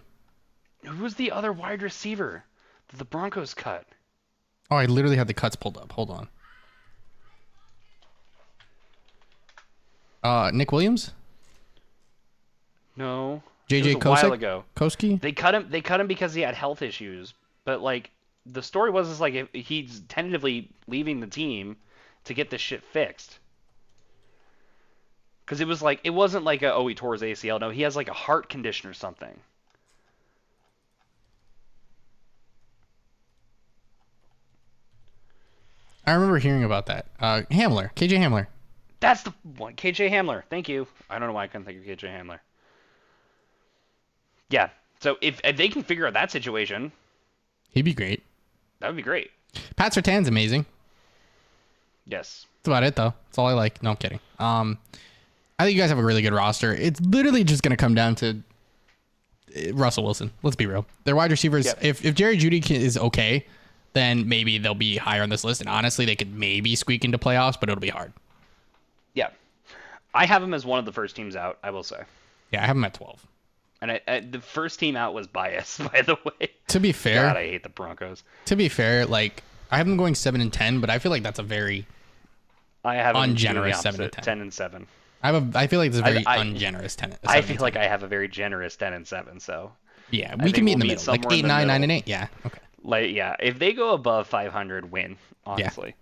Who's the other wide receiver that the Broncos cut? Oh, I literally had the cuts pulled up. Hold on. Nick Williams? No. JJ It was a while ago. Koski? They cut him because he had health issues. But like the story was like if he's tentatively leaving the team to get this shit fixed. Because it wasn't like he tore his ACL. No, he has like a heart condition or something. I remember hearing about that. Hamler. KJ Hamler. That's the one. KJ Hamler. Thank you. I don't know why I couldn't think of KJ Hamler. Yeah. So if they can figure out that situation, he'd be great. That would be great. Pat Surtain's amazing. Yes. That's about it, though. That's all I like. No, I'm kidding. I think you guys have a really good roster. It's literally just going to come down to Russell Wilson. Let's be real. Their wide receivers, Yep. if Jerry Jeudy is okay, then maybe they'll be higher on this list. And honestly, they could maybe squeak into playoffs, but it'll be hard. Yeah. I have him as one of the first teams out, I will say. Yeah, I have him at 12. And the first team out was biased, by the way. To be fair, God, I hate the Broncos. To be fair, like I have them going 7 and 10, but I feel like that's a very I have ungenerous 7 and 10. 10 and 7. I feel like it's a very ungenerous 10. I feel like I have a very generous 10 and 7. So Yeah, I we think can meet in we'll the meet middle, like somewhere in 8, the 9, 9, and middle. 8. Yeah, okay. Like, yeah, if they go above 500, win, honestly.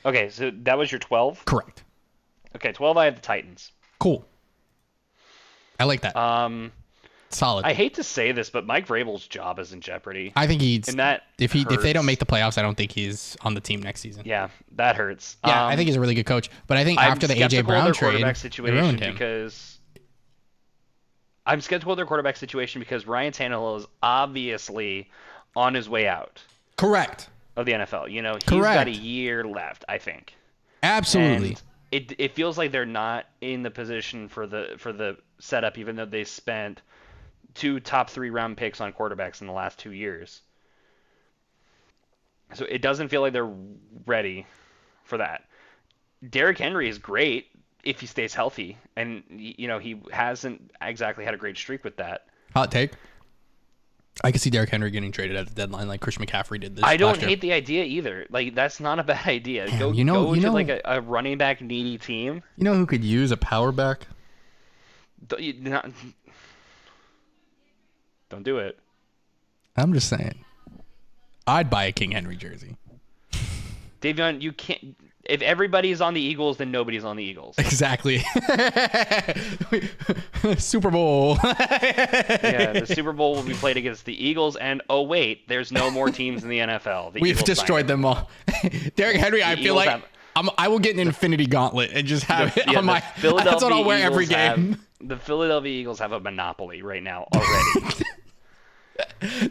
Okay, so that was your 12? Correct. Okay, 12, I have the Titans. Cool. I like that. Solid. I hate to say this, but Mike Vrabel's job is in jeopardy. I think he's And that if they don't hurts. make the playoffs, I don't think he's on the team next season. Yeah, that hurts. Yeah, I think he's a really good coach, but I think I'm after the AJ skeptical of Brown their trade, quarterback they situation ruined him. because I'm skeptical of their quarterback situation because Ryan Tannehill is obviously on his way out Correct. of the NFL. You know, he's Correct. got a year left, I think. Absolutely. And it feels like they're not in the position for the setup, even though they spent 2 top 3 round picks on quarterbacks in the last 2 years. So it doesn't feel like they're ready for that. Derrick Henry is great if he stays healthy, and you know he hasn't exactly had a great streak with that. Hot take. I could see Derrick Henry getting traded at the deadline like Chris McCaffrey did this I don't last year. hate the idea either. Like that's not a bad idea. Damn, Go you know- to like a running back needy team. You know who could use a power back? Don't do it. I'm just saying. I'd buy a King Henry jersey. Davion, you can't. If everybody's on the Eagles, then nobody's on the Eagles. Exactly. Super Bowl. Yeah, the Super Bowl will be played against the Eagles, and oh wait, there's no more teams in the NFL. The We've Eagles destroyed signed them all. Derrick Henry, I feel Eagles like have- I will get an Infinity Gauntlet and just have it Yeah, on the my. Philadelphia That's what I'll wear every Eagles have- game. the Philadelphia Eagles have a monopoly right now already.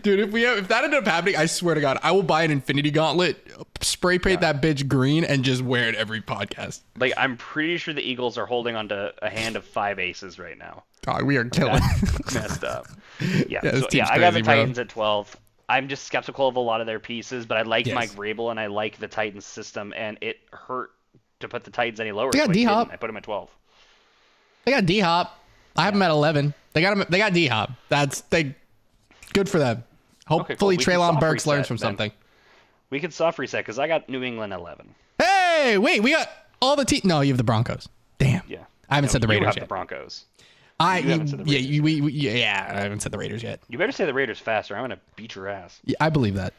Dude, if that ended up happening, I swear to God, I will buy an Infinity Gauntlet, spray paint that bitch green, and just wear it every podcast. Like I'm pretty sure the Eagles are holding onto a hand of 5 aces right now. God, we are killing. Messed up. Yeah, this so, team's I got the crazy, bro. Titans at 12. I'm just skeptical of a lot of their pieces, but I like Yes. Mike Vrabel and I like the Titans system, and it hurt to put the Titans any lower. They got so I didn't. D-Hop. I put them at 12. They got D-Hop. I have them at 11. They got D-Hop. Good for them. Hopefully cool. We can Treylon soft Burks learns reset from then. something. We could soft reset because I got New England 11. Hey, wait, we got all the teams. No, you have the Broncos. Damn. Yeah. I haven't said the You Raiders have yet. the Broncos. I you haven't said the yeah, I haven't said the Raiders yet. You better say the Raiders faster. I'm gonna beat your ass. Yeah, I believe that.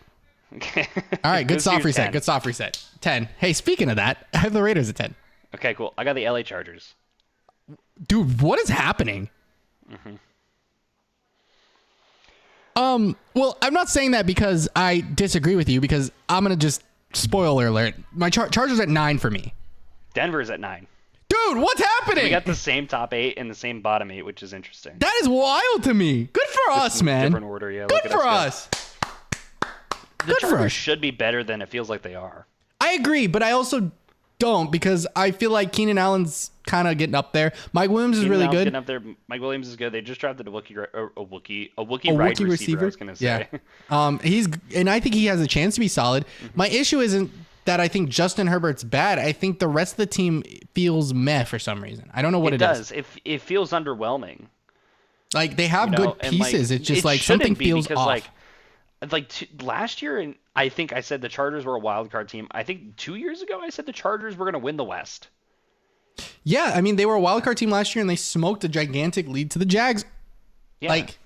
Okay. All right, good Let's soft do reset. 10. Good soft reset. 10. Hey, speaking of that, I have the Raiders at 10. Okay, cool. I got the LA Chargers. Dude, what is happening? Well, I'm not saying that because I disagree with you, because I'm gonna just spoiler alert. My Chargers at 9 for me. Denver's at 9. Dude, what's happening? We got the same top 8 and the same bottom 8, which is interesting. That is wild to me. Good for us, man. Different order, yeah. Good look at for go. us. The Good for Chargers us. should be better than it feels like they are. I agree, but I also don't, because I feel like Keenan Allen's kind of getting up there. Mike Williams is Keenan really Allen's good. getting up there. Mike Williams is good. They just drafted a Wookiee A wide Wookiee receiver. I was gonna say. Yeah. And I think he has a chance to be solid. Mm-hmm. My issue isn't that I think Justin Herbert's bad. I think the rest of the team feels meh for some reason. I don't know what It it is. does. It feels underwhelming. Like, they have You know, good and, like, pieces. It's just it like shouldn't something be feels because, off. last year, and I think I said the Chargers were a wild card team. I think 2 years ago I said the Chargers were going to win the West. Yeah, I mean, they were a wild card team last year, and they smoked a gigantic lead to the Jags. Yeah. Like,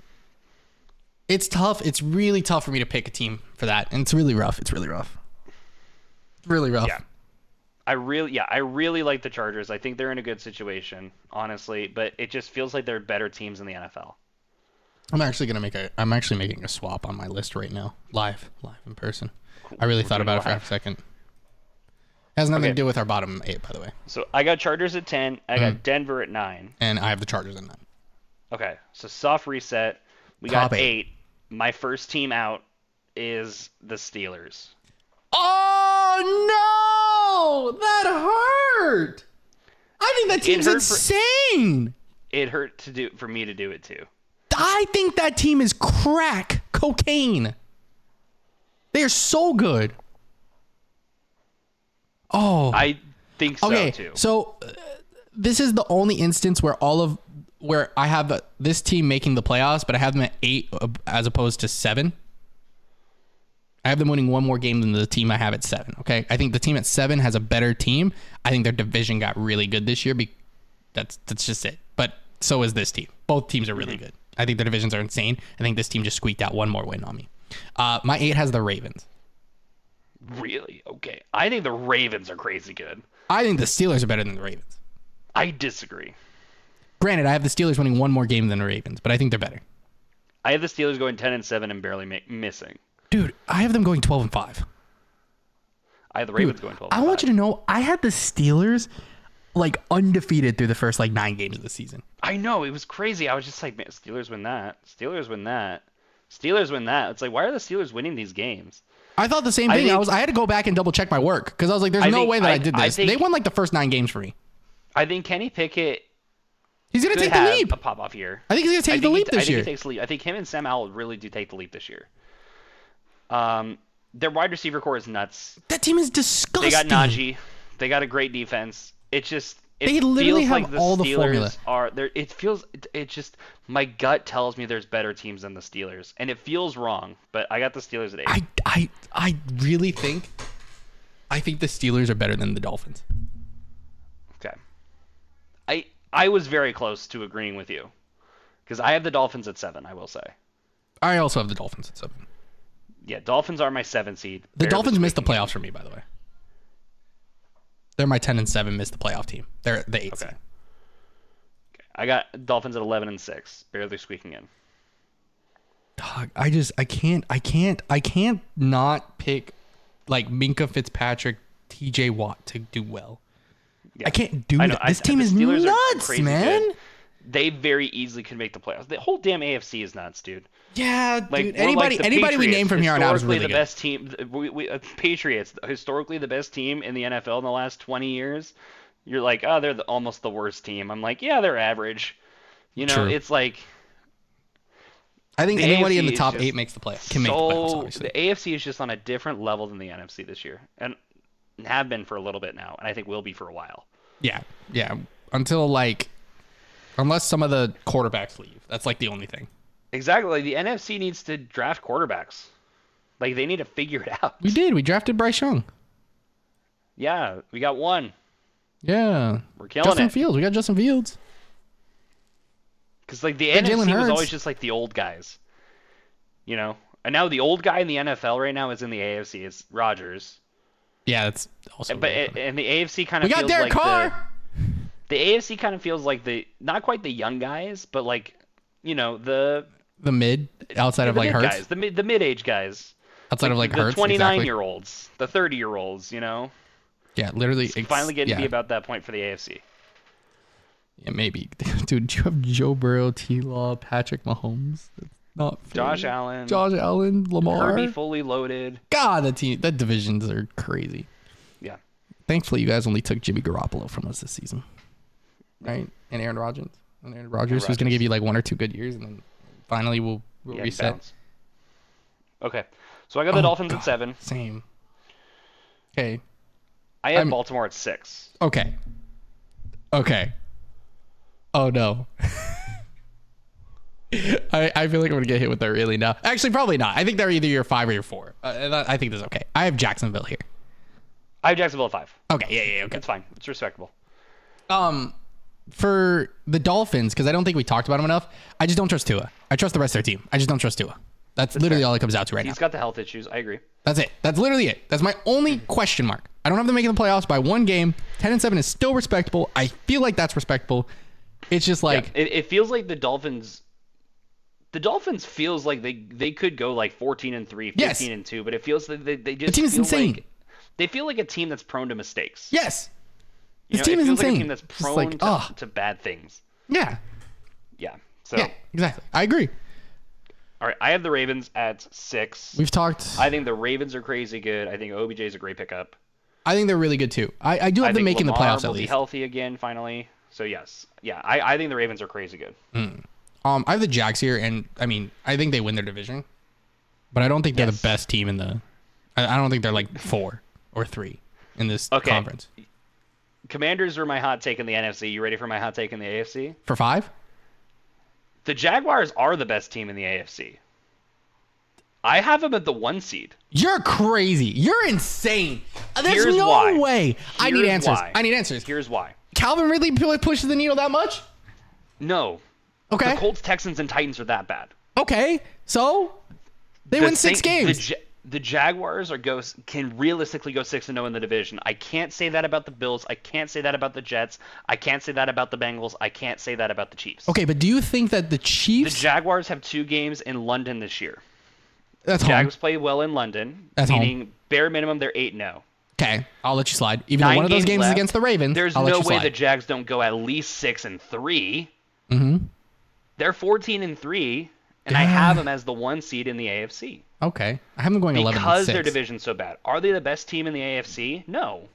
it's tough. It's really tough for me to pick a team for that, and it's really rough. It's really rough. Really rough. Yeah. I really like the Chargers. I think they're in a good situation, honestly, but it just feels like they're better teams in the NFL. I'm actually making a swap on my list right now, live in person. I really thought doing about it for live. half a second. Has nothing Okay. to do with our bottom 8, by the way. So I got Chargers at 10. I got Denver at 9. And I have the Chargers in that. Okay, so soft reset. We Top got eight. 8. My first team out is the Steelers. Oh no! That hurt. I think that team's hurt insane. It hurt for me to do it too. I think that team is crack cocaine. They are so good. Oh. I think so Okay, too. so this is the only instance where where I have this team making the playoffs, but I have them at 8 as opposed to 7. I have them winning one more game than the team I have at 7. Okay, I think the team at 7 has a better team. I think their division got really good this year. That's just it. But so is this team. Both teams are really good. I think the divisions are insane. I think this team just squeaked out one more win on me. My 8 has the Ravens. Really? Okay. I think the Ravens are crazy good. I think the Steelers are better than the Ravens. I disagree. Granted, I have the Steelers winning one more game than the Ravens, but I think they're better. I have the Steelers going 10-7 and barely missing. Dude, I have them going 12-5. I have the Ravens going 12-5. I want you to know, I had the Steelers like undefeated through the first like 9 games of the season. I know, it was crazy. I was just like, man, Steelers win that. Steelers win that. Steelers win that. It's like, why are the Steelers winning these games? I thought the same thing. I had to go back and double check my work because I was like, there's no way that I did this. They won like the first 9 games for me. I think Kenny Pickett he's going to take have the leap. a pop-off year. I think he's going to take the leap this year. I think he takes the leap. I think him and Sam Howell really do take the leap this year. Their wide receiver core is nuts. That team is disgusting. They got Najee. They got a great defense. It's just they literally feels have like the all the Steelers formula. are there. It just my gut tells me there's better teams than the Steelers, and it feels wrong. But I got the Steelers at 8. I really think the Steelers are better than the Dolphins. Okay. I was very close to agreeing with you because I have the Dolphins at 7. I will say. I also have the Dolphins at 7. Yeah, Dolphins are my 7 seed. The Dolphins missed the playoffs for me, by the way. They're my 10-7 missed the playoff team. They're the 8th seed. Okay. I got Dolphins at 11-6, barely squeaking in. Dog, I can't not pick like Minka Fitzpatrick, TJ Watt to do well. Yeah. I can't do that. This team is nuts, man. Good. They very easily can make the playoffs. The whole damn AFC is nuts, dude. Yeah, like, dude. Anybody we name from here on out is really the good. Best team. Patriots, historically the best team in the NFL in the last 20 years. You're like, oh, they're almost the worst team. I'm like, yeah, they're average. You know, True. It's like. I think anybody AFC in the top 8 makes the play. Can make the playoffs, obviously. The AFC is just on a different level than the NFC this year, and have been for a little bit now, and I think will be for a while. Yeah. Until unless some of the quarterbacks leave, that's like the only thing. Exactly. Like, the NFC needs to draft quarterbacks. Like, they need to figure it out. We did. We drafted Bryce Young. Yeah, we got one. Yeah. We're killing Justin it. Fields. We got Justin Fields. Because, like, the And NFC Jalen was Hurts. always just, like, the old guys. You know? And now the old guy in the NFL right now is in the AFC. It's Rodgers. Yeah, that's also. And the AFC kind of we got feels Derek like Carr. the AFC kind of feels like not quite the young guys, but like, you know, the mid outside of like mid Hurts. guys, the mid-age guys. Outside of like the Hurts. 29-year-olds, the 30-year-olds, you know. Yeah, literally. It's finally getting to be about that point for the AFC. Yeah, maybe. Dude, you have Joe Burrow, T-Law, Patrick Mahomes. That's not fair. Josh Allen, Lamar. Kirby fully loaded. God, that divisions are crazy. Yeah. Thankfully, you guys only took Jimmy Garoppolo from us this season, right? And Aaron Rodgers. Who's going to give you like 1 or 2 good years, and then finally we'll reset. Bounce. Okay, so I got the Dolphins at 7. Same. Okay. I have Baltimore at 6. Okay. Oh no. I feel like I'm gonna get hit with that really now. Actually, probably not. I think they're either your 5 or your 4. I think that's okay. I have Jacksonville here. I have Jacksonville at 5. Okay, yeah, okay. It's fine. It's respectable. For the Dolphins, because I don't think we talked about them enough, I just don't trust Tua. I trust the rest of their team. I just don't trust Tua. That's literally all it comes out to right now. He's got the health issues. I agree. That's it. That's literally it. That's my only question mark. I don't have them making the playoffs by 1 game. 10-7 is still respectable. I feel like that's respectable. It's just like it feels like the Dolphins. The Dolphins feels like they could go like 14-3, 15-2, but it feels like they just the team is insane. Like, they feel like a team that's prone to mistakes. Yes. This team is insane. Like a insane. team that's prone to bad things. Yeah. Yeah. So. Yeah. Exactly. I agree. All right. I have the Ravens at 6. We've talked. I think the Ravens are crazy good. I think OBJ is a great pickup. I think they're really good too. I do have them making Lamar the playoffs at will be least. healthy again finally. So yes. Yeah. I think the Ravens are crazy good. I have the Jags here, and I mean, I think they win their division, but I don't think they're the best team in the. I don't think they're like 4 or 3 in this conference. Commanders are my hot take in the NFC. You ready for my hot take in the AFC? For 5? The Jaguars are the best team in the AFC. I have them at the 1 seed. You're crazy. You're insane. There's Here's no why. way. I need answers. Why. I need answers. Here's why. Calvin Ridley pushes the needle that much? No. Okay. The Colts, Texans, and Titans are that bad. Okay. So they win 6 games. The Jaguars can realistically go 6-0 in the division. I can't say that about the Bills. I can't say that about the Jets. I can't say that about the Bengals. I can't say that about the Chiefs. Okay, but do you think that the Chiefs? The Jaguars have 2 games in London this year. That's Jags play well in London, meaning bare minimum they're 8-0. Okay, I'll let you slide. Even though one of those games is against the Ravens, there's no way the Jags don't go at least 6-3. Mm-hmm. They're 14-3, and I have them as the 1 seed in the AFC. Okay, I have them going 11-6 because their division's so bad. Are they the best team in the AFC? No,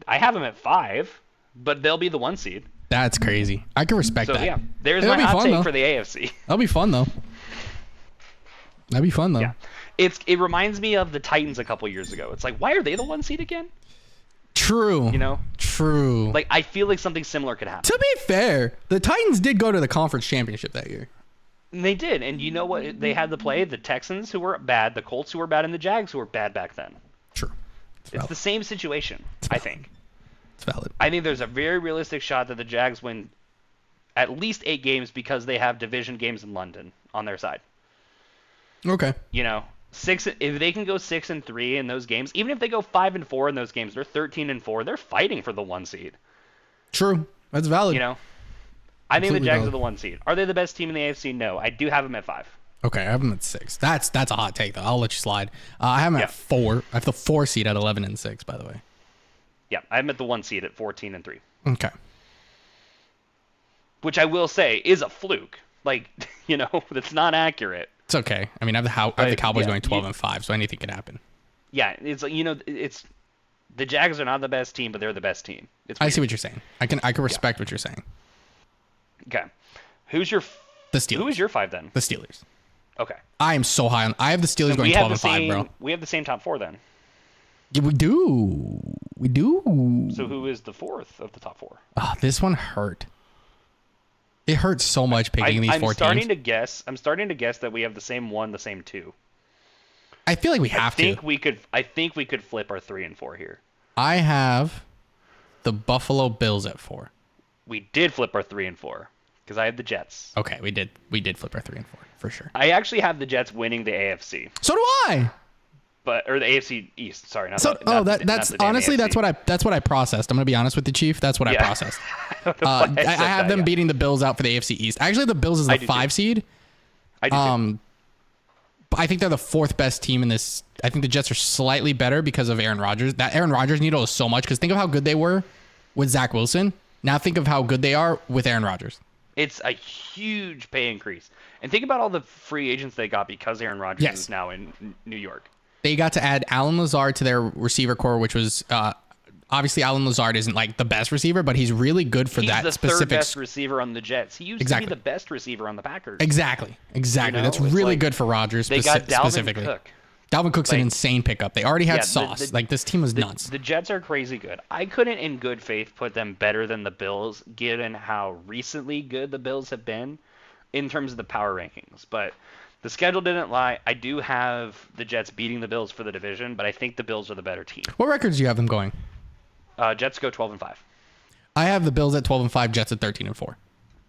I have them at 5, but they'll be the 1 seed. That's crazy. I can respect that. So yeah, there's my hot take for the AFC. That'll be fun though. Yeah, it reminds me of the Titans a couple years ago. It's like, why are they the 1 seed again? True. You know? True. Like, I feel like something similar could happen. To be fair, the Titans did go to the conference championship that year. And they did, and you know what they had to play? The Texans, who were bad, the Colts, who were bad, and the Jags, who were bad back then. True. It's the same situation, I think. It's valid. I think there's a very realistic shot that the Jags win at least 8 games because they have division games in London on their side. Okay. You know, if they can go 6-3 in those games, even if they go 5-4 in those games, they're 13-4. They're fighting for the 1 seed. True. That's valid. You know, I think the Jags valid. are the 1 seed. Are they the best team in the AFC? No, I do have them at 5. Okay, I have them at 6. That's a hot take though. I'll let you slide. I have them at 4. I have the 4 seed at 11-6. By the way. Yeah, I'm at the 1 seed at 14-3. Okay. Which I will say is a fluke. Like, you know, that's not accurate. It's okay. I mean, I have the Cowboys going 12-5, so anything can happen. Yeah, it's like, you know, it's the Jags are not the best team, but they're the best team. I see what you're saying. I can respect what you're saying. Okay, the Steelers. Who is your 5 then? The Steelers. Okay. I am so high on. I have the Steelers going 12-5, bro. We have the same top 4 then. Yeah, we do. We do. So who is the 4th of the top 4? Oh, this one hurt. It hurts so much picking these 4 teams. I'm starting to guess that we have the same 1, the same 2. I feel like we have to. I think we could flip our 3 and 4 here. I have the Buffalo Bills at 4. We did flip our 3 and 4 because I had the Jets. Okay, we did flip our 3 and 4 for sure. I actually have the Jets winning the AFC. So do I. Or the AFC East. Sorry, that's honestly AFC. that's what I processed. I'm gonna be honest with the Chief. That's what I processed. I have them beating the Bills out for the AFC East. Actually, the Bills is the 5 seed. I do too. But I think they're the 4th best team in this. I think the Jets are slightly better because of Aaron Rodgers. That Aaron Rodgers needle is so much because think of how good they were with Zach Wilson. Now think of how good they are with Aaron Rodgers. It's a huge pay increase, and think about all the free agents they got because Aaron Rodgers is now in New York. They got to add Allen Lazard to their receiver core, which was obviously Allen Lazard isn't like the best receiver, but he's really good for that specific. He's the 3rd best receiver on the Jets. He used to be the best receiver on the Packers. Exactly. You know? That's really good for Rodgers. They got Dalvin specifically. Cook. Dalvin Cook's an insane pickup. They already had Sauce. This team was nuts. The Jets are crazy good. I couldn't, in good faith, put them better than the Bills, given how recently good the Bills have been in terms of the power rankings. But the schedule didn't lie. I do have the Jets beating the Bills for the division, but I think the Bills are the better team. What records do you have them going? Jets go 12-5. I have the Bills at 12-5, Jets at 13-4.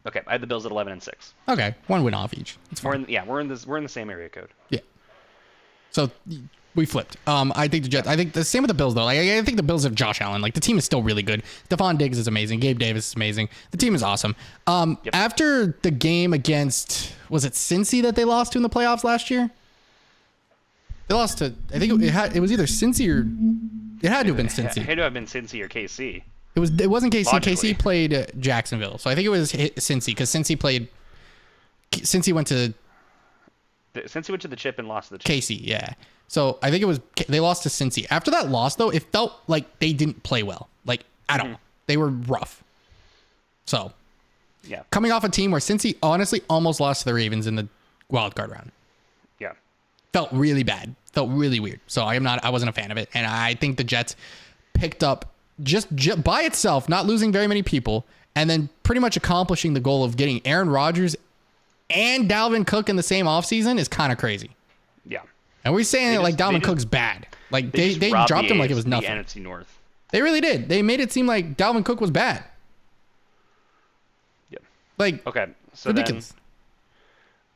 Okay, I have the Bills at 11-6. Okay, 1 win off each. We're in the same area code. Yeah. So we flipped. I think the Jets. I think the same with the Bills though. Like I think the Bills have Josh Allen. Like the team is still really good. Stephon Diggs is amazing. Gabe Davis is amazing. The team is awesome. After the game against, was it Cincy that they lost to in the playoffs last year? They lost to, I think it was either Cincy or it had to have been Cincy. It had to have been Cincy or KC. It wasn't KC. Logically. KC played Jacksonville, so I think it was Cincy because Cincy went to. Cincy went to the chip and lost to the chip. KC, yeah. So I think it was they lost to Cincy. After that loss, though, it felt like they didn't play well, like at all. They were rough. So, yeah, coming off a team where Cincy honestly almost lost to the Ravens in the wild card round. Yeah, felt really bad. Felt really weird. So I wasn't a fan of it, and I think the Jets picked up just by itself, not losing very many people, and then pretty much accomplishing the goal of getting Aaron Rodgers and Dalvin Cook in the same offseason is kind of crazy. Yeah. And we're saying like Dalvin Cook's bad. Like they dropped him like it was nothing. The NFC North. They really did. They made it seem like Dalvin Cook was bad. Yep. Like okay, so ridiculous.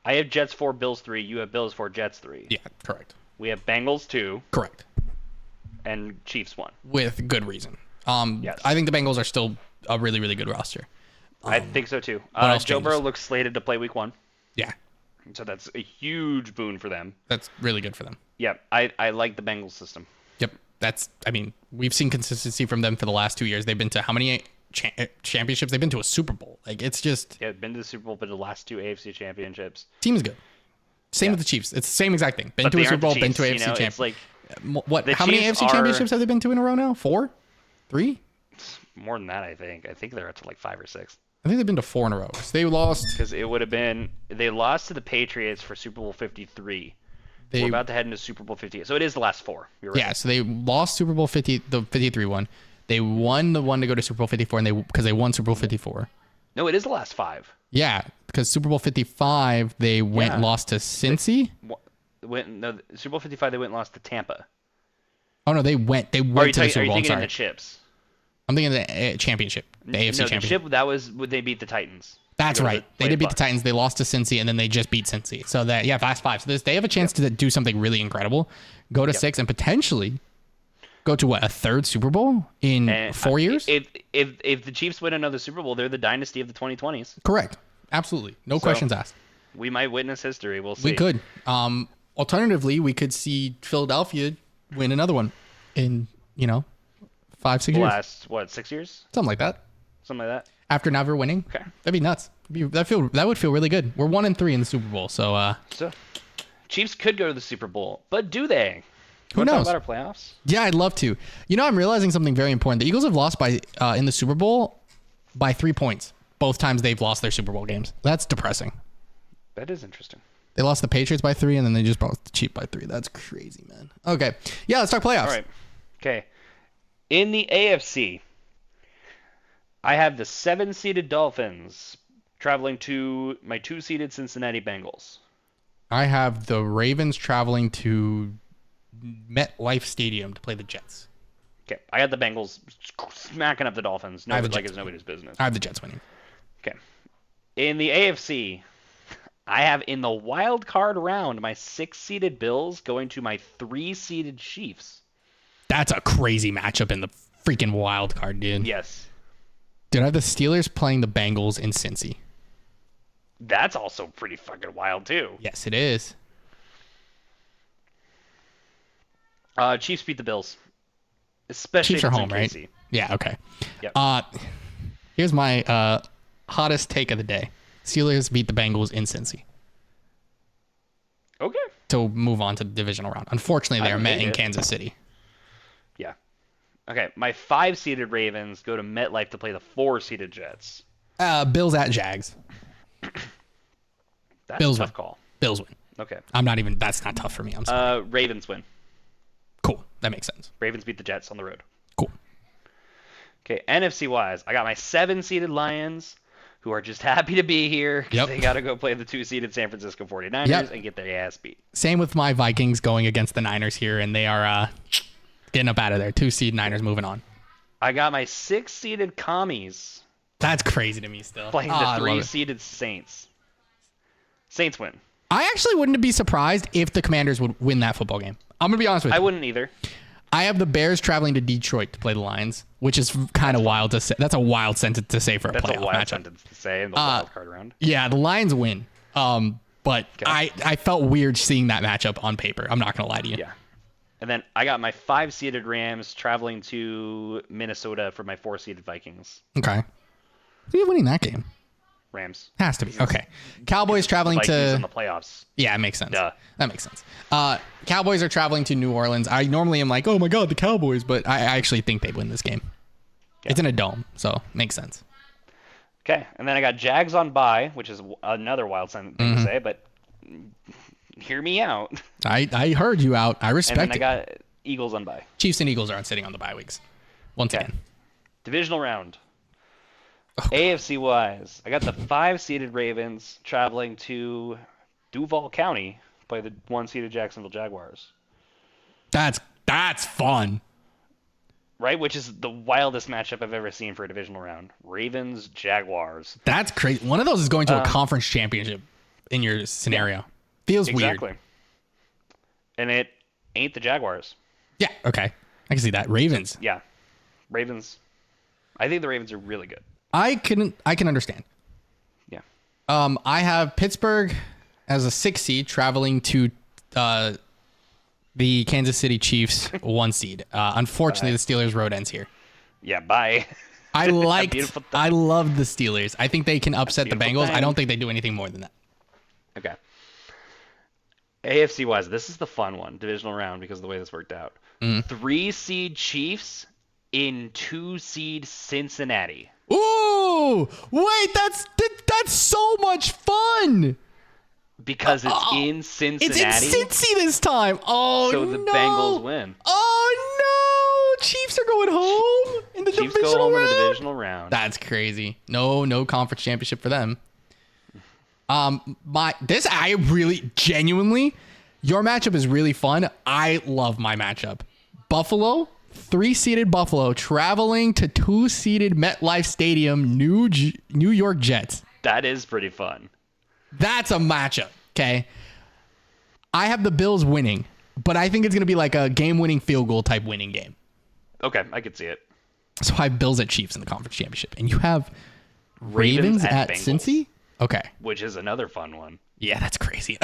I have Jets 4, Bills 3. You have Bills 4, Jets 3. Yeah, correct. We have Bengals 2 Correct. and Chiefs 1. With good reason. Yes. I think the Bengals are still a really, really good roster. I think so too. else Joe Burrow changes? looks slated to play week 1. Yeah, So that's a huge boon for them. that's really good for them. Yeah, I like the Bengals system. Yep. We've seen consistency from them for the last 2 years. They've been to how many championships? They've been to a Super Bowl. Like, it's just, Yeah, been to the Super Bowl, but the last 2 AFC championships. team is good. Same with the Chiefs. It's the same exact thing. Been But to they a Super aren't the Bowl, been Chiefs, to AFC you know? championships. It's like What? the How many Chiefs AFC are- championships have they been to in a row now? 4? 3? more than that, I think. I think they're up to like 5 or 6. I think they've been to 4 in a row. 'Cause they lost. Because it would have been they lost to the Patriots for Super Bowl 53. We're about to head into Super Bowl 58. So it is the last 4. You're right. Yeah, so they lost Super Bowl 50, the 53 one. They won the one to go to Super Bowl 54, and because they won Super Bowl 54. No, it is the last 5. Yeah, because Super Bowl 55 they went and lost to Cincy. Super Bowl 55 they went and lost to Tampa. Oh no, they went to the Are you Super Bowl. I'm thinking in sorry. the chips? I'm thinking of the championship, the AFC No, championship. the chip that was when they beat the Titans. That's To go to right. the- They play did beat the Bucks. Titans. They lost to Cincy, and then they just beat Cincy. So last 5. So they have a chance to do something really incredible. Go to 6 and potentially go to a 3rd Super Bowl in And 4 years. If the Chiefs win another Super Bowl, they're the dynasty of the 2020s. Correct. Absolutely. No questions asked. We might witness history. We'll see. We could. Alternatively, we could see Philadelphia win another one in 5, 6 The years, last 6 years, something like that. something like that. After never winning, Okay. that'd be nuts. That would feel really good. We're 1-3 in the Super Bowl, so So, Chiefs could go to the Super Bowl, but do they? who Wanna knows? Talk about our playoffs. Yeah, I'd love to. I'm realizing something very important. The Eagles have lost by in the Super Bowl by 3 points both times they've lost their Super Bowl games. That's depressing. That is interesting. They lost the Patriots by 3, and then they just lost the Chiefs by 3. That's crazy, man. Okay, yeah, let's talk playoffs. All right. Okay. In the AFC, I have the 7-seeded Dolphins traveling to my 2-seeded Cincinnati Bengals. I have the Ravens traveling to MetLife Stadium to play the Jets. Okay. I got the Bengals smacking up the Dolphins. I have the Like Jets. it's nobody's business. I have the Jets winning. Okay. In the AFC, I have in the wild card round my 6-seeded Bills going to my 3-seeded Chiefs. That's a crazy matchup in the freaking wild card, dude. Yes. Dude, I have the Steelers playing the Bengals in Cincy. That's also pretty fucking wild too. Yes, it is. Chiefs beat the Bills. Especially Chiefs if are it's home, in right? KC. Yeah, okay. Yep. Here's my hottest take of the day. Steelers beat the Bengals in Cincy Okay. to move on to the divisional round. Unfortunately, they I are met hate in it. Kansas City. Yeah. Okay. My 5-seeded Ravens go to MetLife to play the 4-seeded Jets. Bills at Jags. That's Bills a tough win. call. Bills win. Okay. That's not tough for me. I'm sorry. Ravens win. Cool. That makes sense. Ravens beat the Jets on the road. Cool. Okay, NFC wise, I got my 7-seeded Lions, who are just happy to be here because Yep. they got to go play the 2-seeded San Francisco 49ers Yep. and get their ass beat. Same with my Vikings going against the Niners here, and they are getting up out of there. 2-seed Niners moving on. I got my 6-seeded Commies That's crazy to me still. playing I the love it. 3-seeded Saints. Saints win. I actually wouldn't be surprised if the Commanders would win that football game. I'm going to be honest with I you. wouldn't either. I have the Bears traveling to Detroit to play the Lions, which is kind of wild to say. That's a wild sentence to say for a That's playoff a wild matchup. sentence to say in the wild card round. Yeah, the Lions win. But I felt weird seeing that matchup on paper. I'm not going to lie to you. Yeah. And then I got my 5-seeded Rams traveling to Minnesota for my 4-seeded Vikings. Okay. Who are you winning that game? Rams. Has to be. Okay. Cowboys traveling Vikings in to... the playoffs. Yeah, it makes sense. Duh. That makes sense. Cowboys are traveling to New Orleans. I normally am like, oh my God, the Cowboys, but I actually think they win this game. Yeah. It's in a dome, so makes sense. Okay, and then I got Jags on bye, which is another wild thing to say, but hear me out. I heard you out. I And respect then I it. got Eagles on bye. Chiefs and Eagles aren't sitting on the bye weeks. Once Okay. again. Divisional round. AFC wise, I got the 5-seeded Ravens traveling to Duval County to play the 1-seeded Jacksonville Jaguars. That's fun. Right, which is the wildest matchup I've ever seen for a divisional round. Ravens Jaguars. That's crazy. One of those is going to a conference championship. in your scenario. Feels Exactly. weird. And it ain't the Jaguars. Yeah. Okay. I can see that. Ravens. Yeah. Ravens. I think the Ravens are really good. I can understand. Yeah. I have Pittsburgh as a 6 seed traveling to the Kansas City Chiefs 1 seed. Unfortunately, the Steelers road ends here. Yeah, bye. I love the Steelers. I think they can upset the Bengals. I don't think they do anything more than that. Okay. AFC wise, this is the fun one, divisional round, because of the way this worked out. 3 seed Chiefs in 2 seed Cincinnati. Ooh, wait, that's so much fun. Because it's in Cincinnati. It's in Cincy this time. Oh, so the no. Bengals win. Oh, no. Chiefs are going home in the Chiefs divisional go home round? in the divisional round. That's crazy. No conference championship for them. I really genuinely, your matchup is really fun. I love my matchup. Buffalo, 3-seeded Buffalo traveling to 2-seeded MetLife Stadium, New York Jets. That is pretty fun. That's a matchup, okay? I have the Bills winning, but I think it's going to be like a game-winning field goal type winning game. Okay, I could see it. So I have Bills at Chiefs in the conference championship. And you have Ravens at Bengals, Cincy? Okay. which is another fun one. Yeah, that's crazy.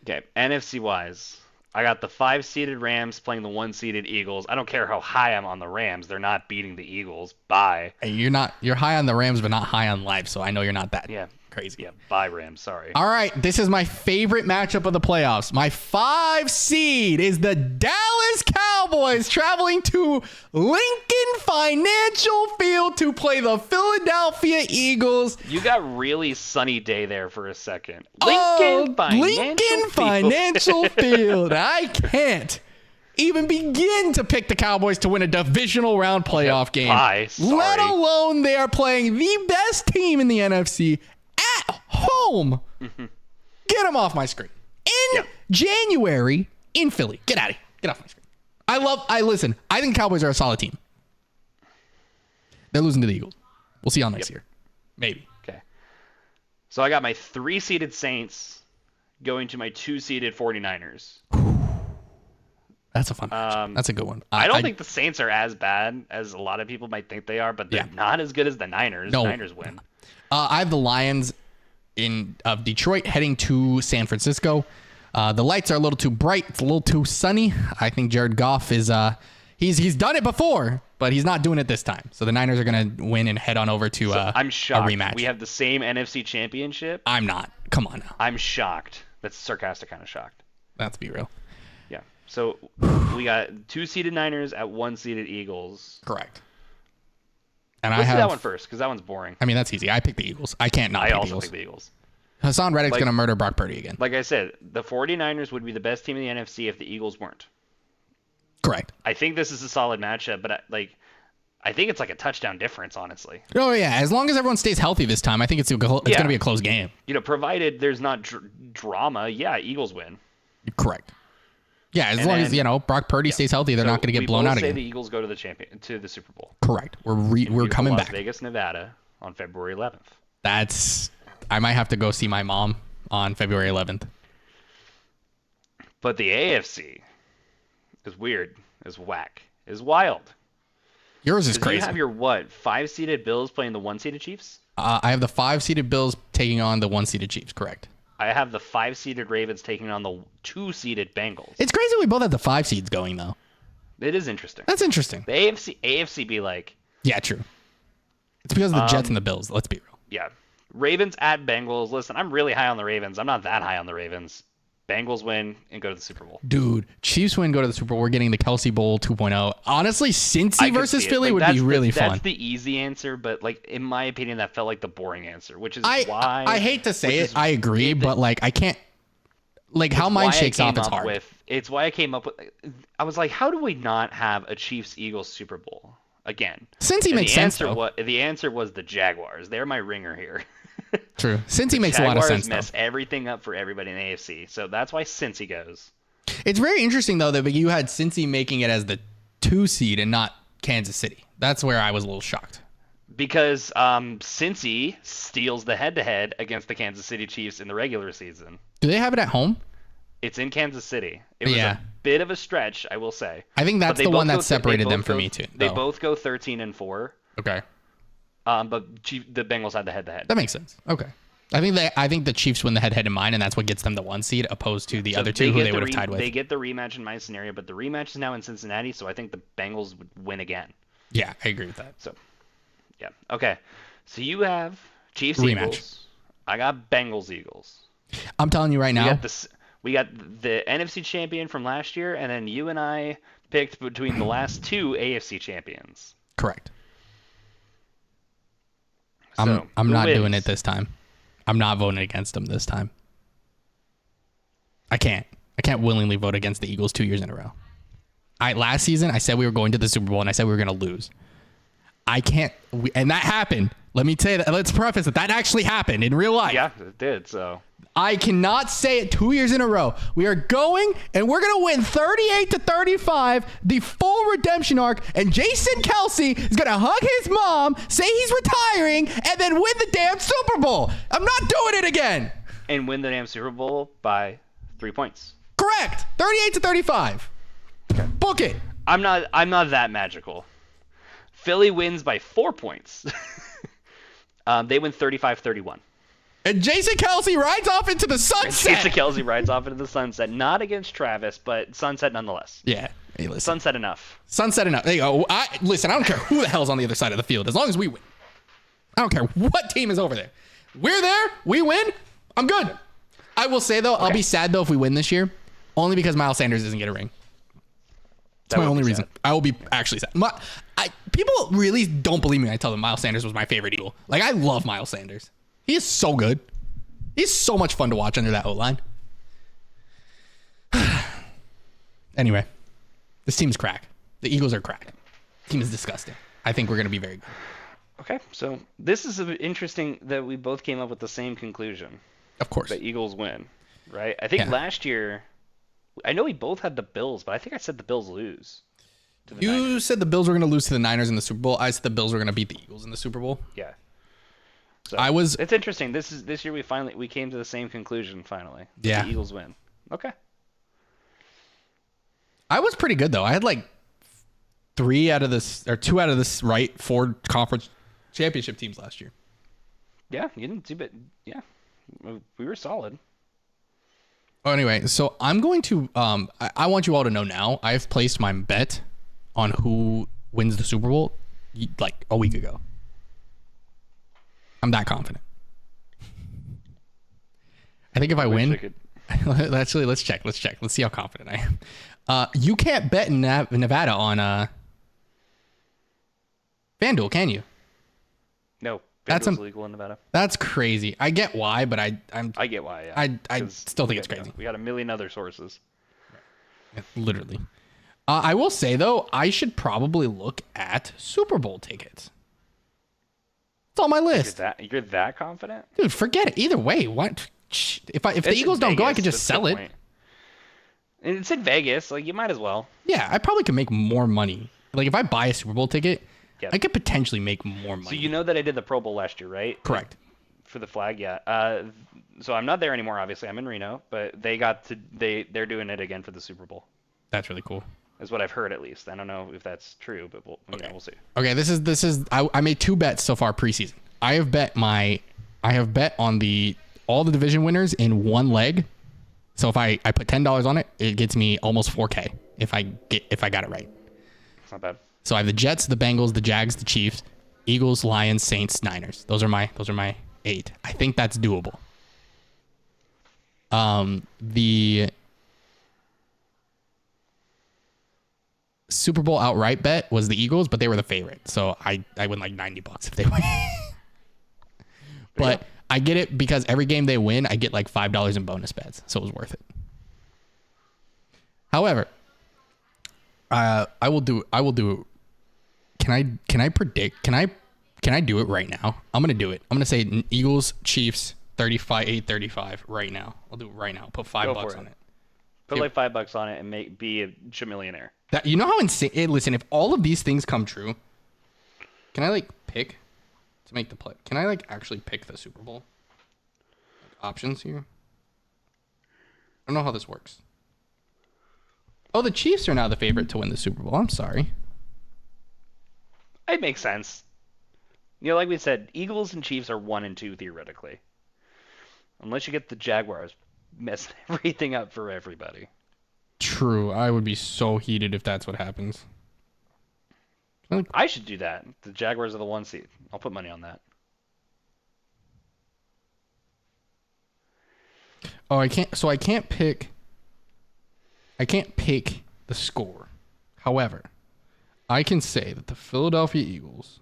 Okay, NFC wise, I got the 5-seeded Rams playing the 1-seeded Eagles. I don't care how high I'm on the Rams; they're not beating the Eagles. Bye. Hey, you're high on the Rams, but not high on life, so I know you're not that crazy. Yeah, bye Rams. Sorry. All right, this is my favorite matchup of the playoffs. My 5 seed is the Dallas Cowboys traveling to Lincoln Financial Field to play the Philadelphia Eagles. You got really sunny day there for a second. Lincoln Lincoln Financial Field. I can't even begin to pick the Cowboys to win a divisional round playoff game. Sorry. Let alone they are playing the best team in the NFC at home. Get them off my screen. In January in Philly. Get out of here. Get off my screen. Listen, I think Cowboys are a solid team. They're losing to the Eagles. We'll see y'all next year. Maybe. Okay. So I got my 3-seeded Saints going to my 2-seeded 49ers. That's a fun match. That's a good one. I don't think the Saints are as bad as a lot of people might think they are, but they're not as good as the Niners. No. Niners win. I have the Lions of Detroit heading to San Francisco. The lights are a little too bright. It's a little too sunny. I think Jared Goff is he's done it before, but he's not doing it this time. So the Niners are going to win and head on over to I'm shocked. a rematch. We have the same NFC championship. I'm not. Come on now. I'm shocked. That's sarcastic kind of shocked. Let's be real. Yeah. So we got 2-seeded Niners at 1-seeded Eagles. Correct. And Let's do that one first, because that one's boring. I mean, that's easy. I picked the Eagles. I can't not I pick the also Eagles. pick the Eagles. Hassan Reddick's going to murder Brock Purdy again. Like I said, the 49ers would be the best team in the NFC if the Eagles weren't. Correct. I think this is a solid matchup, but I think it's like a touchdown difference, honestly. Oh, yeah. As long as everyone stays healthy this time, I think it's going to be a close game. Provided there's not drama, Eagles win. Correct. Yeah, as long as, Brock Purdy stays healthy, they're not going to get blown out again. We say the Eagles go to the Super Bowl. Correct. We're coming back. Las Vegas, Nevada on February 11th. I might have to go see my mom on February 11th. But the AFC is weird, is whack, is wild. Yours is crazy. You have your 5-seeded Bills playing the 1-seeded Chiefs? I have the 5-seeded Bills taking on the 1-seeded Chiefs, correct. I have the 5-seeded Ravens taking on the 2-seeded Bengals. It's crazy we both have the 5 seeds going, though. It is interesting. That's interesting. The AFC be like... Yeah, true. It's because of the Jets and the Bills. Let's be real. Yeah. Ravens at Bengals. Listen, I'm really high on the Ravens. I'm not that high on the Ravens. Bengals win and go to the Super Bowl. Dude, Chiefs win, go to the Super Bowl. We're getting the Kelsey Bowl 2.0. Honestly, Cincy versus Philly would be really fun. That's the easy answer, but in my opinion, that felt like the boring answer, which is why... I hate to say it. I agree, but I can't... how mine shakes off is hard. It's why I came up with... I was like, how do we not have a Chiefs-Eagles Super Bowl again? Cincy makes sense, though. The answer was the Jaguars. They're my ringer here. True. Cincy makes a lot of sense, though. Jaguars mess everything up for everybody in the AFC, so that's why Cincy goes. It's very interesting, though, that you had Cincy making it as the 2 seed and not Kansas City. That's where I was a little shocked. Because Cincy steals the head-to-head against the Kansas City Chiefs in the regular season. Do they have it at home? It's in Kansas City. It was Yeah. a bit of a stretch, I will say. I think But that's they the both one go that separated them from me too. They though. both go 13-4. Okay. But the Bengals had the head-to-head. That makes sense. Okay. I think the Chiefs win the head-to-head in mine, and that's what gets them the 1 seed, opposed to the So other two who they would have tied with. They get the rematch in my scenario, but the rematch is now in Cincinnati, so I think the Bengals would win again. Yeah, I agree with that. So, yeah. Okay. So you have Chiefs Rematch. Eagles. I got Bengals Eagles. I'm telling you right now. We got the NFC champion from last year, and then you and I picked between the last two AFC champions. Correct. So, I'm who not wins? doing it this time. I'm not voting against them this time. I can't willingly vote against the Eagles 2 years in a row. Last season I said we were going to the Super Bowl and I said we were going to lose. I can't, and that happened. Let me tell you that. Let's preface it. That actually happened in real life. Yeah, it did. So I cannot say it 2 years in a row. We are going and we're going to win 38-35, the full redemption arc, and Jason Kelsey is going to hug his mom, say he's retiring, and then win the damn Super Bowl. I'm not doing it again. and win the damn Super Bowl by 3 points. Correct. 38-35. Book it. I'm not that magical. Philly wins by 4 points. They win 35-31. And Jason Kelsey rides off into the sunset. Jason Kelsey rides off into the sunset, not against Travis, but sunset nonetheless. Yeah. Hey, listen. Sunset enough. Sunset enough. There you go. Listen, I don't care who the hell's on the other side of the field, as long as we win. I don't care what team is over there. We're there. We win. I'm good. I will say, though, I'll be sad, though, if we win this year, only because Miles Sanders doesn't get a ring. That's my only reason. I will be actually sad. People really don't believe me when I tell them Miles Sanders was my favorite Eagle. Like, I love Miles Sanders. He is so good. He's so much fun to watch under that O-line. Anyway, this team's crack. The Eagles are crack. Team is disgusting. I think we're going to be very good. Okay, so this is interesting that we both came up with the same conclusion. Of course. The Eagles win, right? I think last year, I know we both had the Bills, but I think I said the Bills lose. To the Niners. You said the Bills were going to lose to the Niners in the Super Bowl. I said the Bills were going to beat the Eagles in the Super Bowl. Yeah. So it's interesting. This year we came to the same conclusion finally. Yeah. The Eagles win. Okay. I was pretty good though. I had like 2 out of this right 4 conference championship teams last year. Yeah, you didn't do but yeah. We were solid. Oh, anyway, so I'm going to I want you all to know now. I've placed my bet on who wins the Super Bowl like a week ago. I'm that confident. I think if I win, actually, let's check. Let's see how confident I am. You can't bet in Nevada on FanDuel, can you? No, That's FanDuel's illegal in Nevada. That's crazy. I get why, but I get why. Yeah. I still think it's crazy. We got a million other sources. Literally. I will say though, I should probably look at Super Bowl tickets. It's on my list. You're that confident? Dude, forget it. Either way, what? If the Eagles don't go, I could just sell it. And it's in Vegas, like you might as well. Yeah, I probably could make more money. Like if I buy a Super Bowl ticket, I could potentially make more money. So you know that I did the Pro Bowl last year, right? Correct. For the flag, yeah. So I'm not there anymore, obviously. I'm in Reno, but they're doing it again for the Super Bowl. That's really cool. Is what I've heard at least. I don't know if that's true, but we'll see. Okay, this is I made 2 bets so far preseason. I have bet on all the division winners in one leg. So if I put $10 on it, it gets me almost $4K if I got it right. It's not bad. So I have the Jets, the Bengals, the Jags, the Chiefs, Eagles, Lions, Saints, Niners. Those are my 8. I think that's doable. The Super Bowl outright bet was the Eagles, but they were the favorite. So I win like $90 if they win. But I get it because every game they win, I get like $5 in bonus bets. So it was worth it. However, I will do. Can I predict? Can I do it right now? I'm going to do it. I'm going to say Eagles, Chiefs, 35 right now. I'll do it right now. Put $5 on it. Put like $5 on it and be a millionaire. You know how insane? Hey, listen, if all of these things come true, can I like pick to make the play. Can I like actually pick the Super Bowl? Like, options here. I don't know how this works. Oh, the Chiefs are now the favorite to win the Super Bowl. I'm sorry. It makes sense. You know, like we said, Eagles and Chiefs are 1 and 2 theoretically, unless you get the Jaguars messing everything up for everybody. True. I would be so heated if that's what happens. I should do that. The Jaguars are the 1 seed. I'll put money on that. Oh, I can't. So I can't pick. I can't pick the score. However, I can say that the Philadelphia Eagles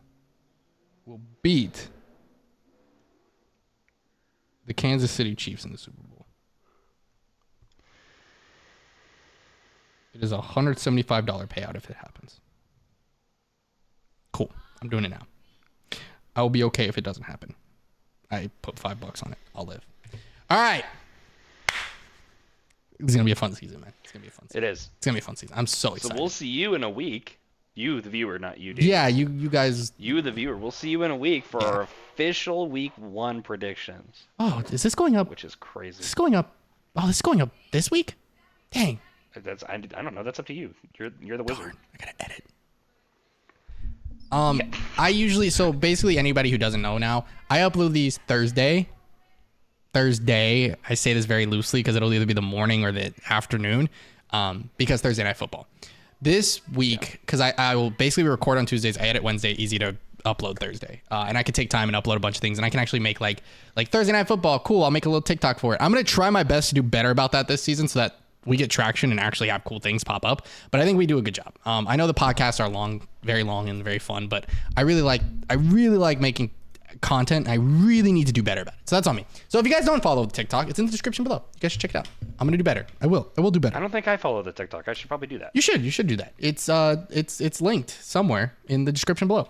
will beat the Kansas City Chiefs in the Super Bowl. It is a $175 payout if it happens. Cool. I'm doing it now. I will be okay if it doesn't happen. I put $5 on it. I'll live. All right. It's going to be a fun season, man. It's going to be a fun season. It is. It's going to be a fun season. I'm so excited. So we'll see you in a week. You, the viewer, not you, Dave. Yeah, you guys. You, the viewer. We'll see you in a week for our official week 1 predictions. Oh, is this going up? Which is crazy. This is going up. Oh, this is going up this week? Dang. I don't know. That's up to you. You're the wizard. Darn, I got to edit. I usually, so basically anybody who doesn't know now, I upload these Thursday. I say this very loosely because it'll either be the morning or the afternoon, because Thursday night football. This week, because I will basically record on Tuesdays, I edit Wednesday, easy to upload Thursday. And I can take time and upload a bunch of things, and I can actually make like Thursday night football, cool, I'll make a little TikTok for it. I'm going to try my best to do better about that this season so that we get traction and actually have cool things pop up. But I think we do a good job. I know the podcasts are very long and very fun, but I really like making content. I really need to do better about it. So that's on me. So if you guys don't follow TikTok, it's in the description below. You guys should check it out. I'm gonna do better. I will do better. I don't think I follow the TikTok. I should probably do that. You should do that. It's linked somewhere in the description below.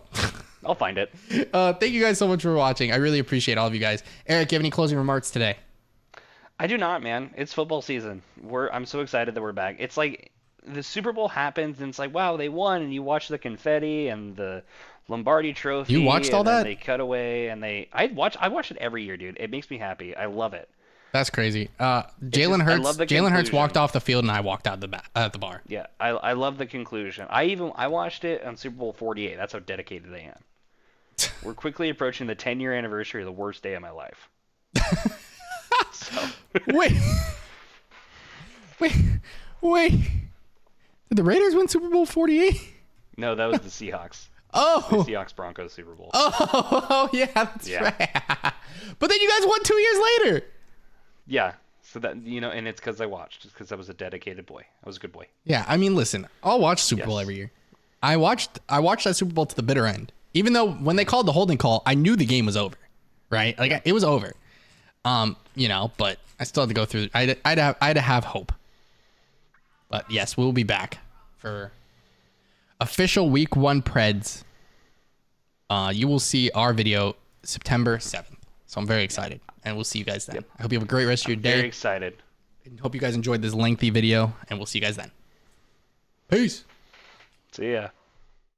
I'll find it. Thank you guys so much for watching. I really appreciate all of you guys. Eric, you have any closing remarks today? I do not, man. It's football season. I'm so excited that we're back. It's like the Super Bowl happens and it's like, wow, they won, and you watch the confetti and the Lombardi Trophy. You watched all that? They cut away and I watch it every year, dude. It makes me happy. I love it. That's crazy. Jalen Hurts walked off the field and I walked out at the bar. Yeah, I love the conclusion. I watched it on Super Bowl 48. That's how dedicated I am. We're quickly approaching the 10-year anniversary of the worst day of my life. So. Wait. Did the Raiders win Super Bowl 48? No, that was the Seahawks. Oh. The Seahawks-Broncos Super Bowl. Oh, yeah, that's right. But then you guys won 2 years later. Yeah. So that, and it's because I watched. It's because I was a dedicated boy. I was a good boy. Yeah, I mean, listen, I'll watch Super Bowl every year. I watched that Super Bowl to the bitter end. Even though when they called the holding call, I knew the game was over, right? Like it was over. But I still had to go through. I had to have hope. But yes, we'll be back for official week 1 Preds. You will see our video September 7th. So I'm very excited, and we'll see you guys then. I hope you have a great rest of your day. Very excited. And hope you guys enjoyed this lengthy video, and we'll see you guys then. Peace. See ya.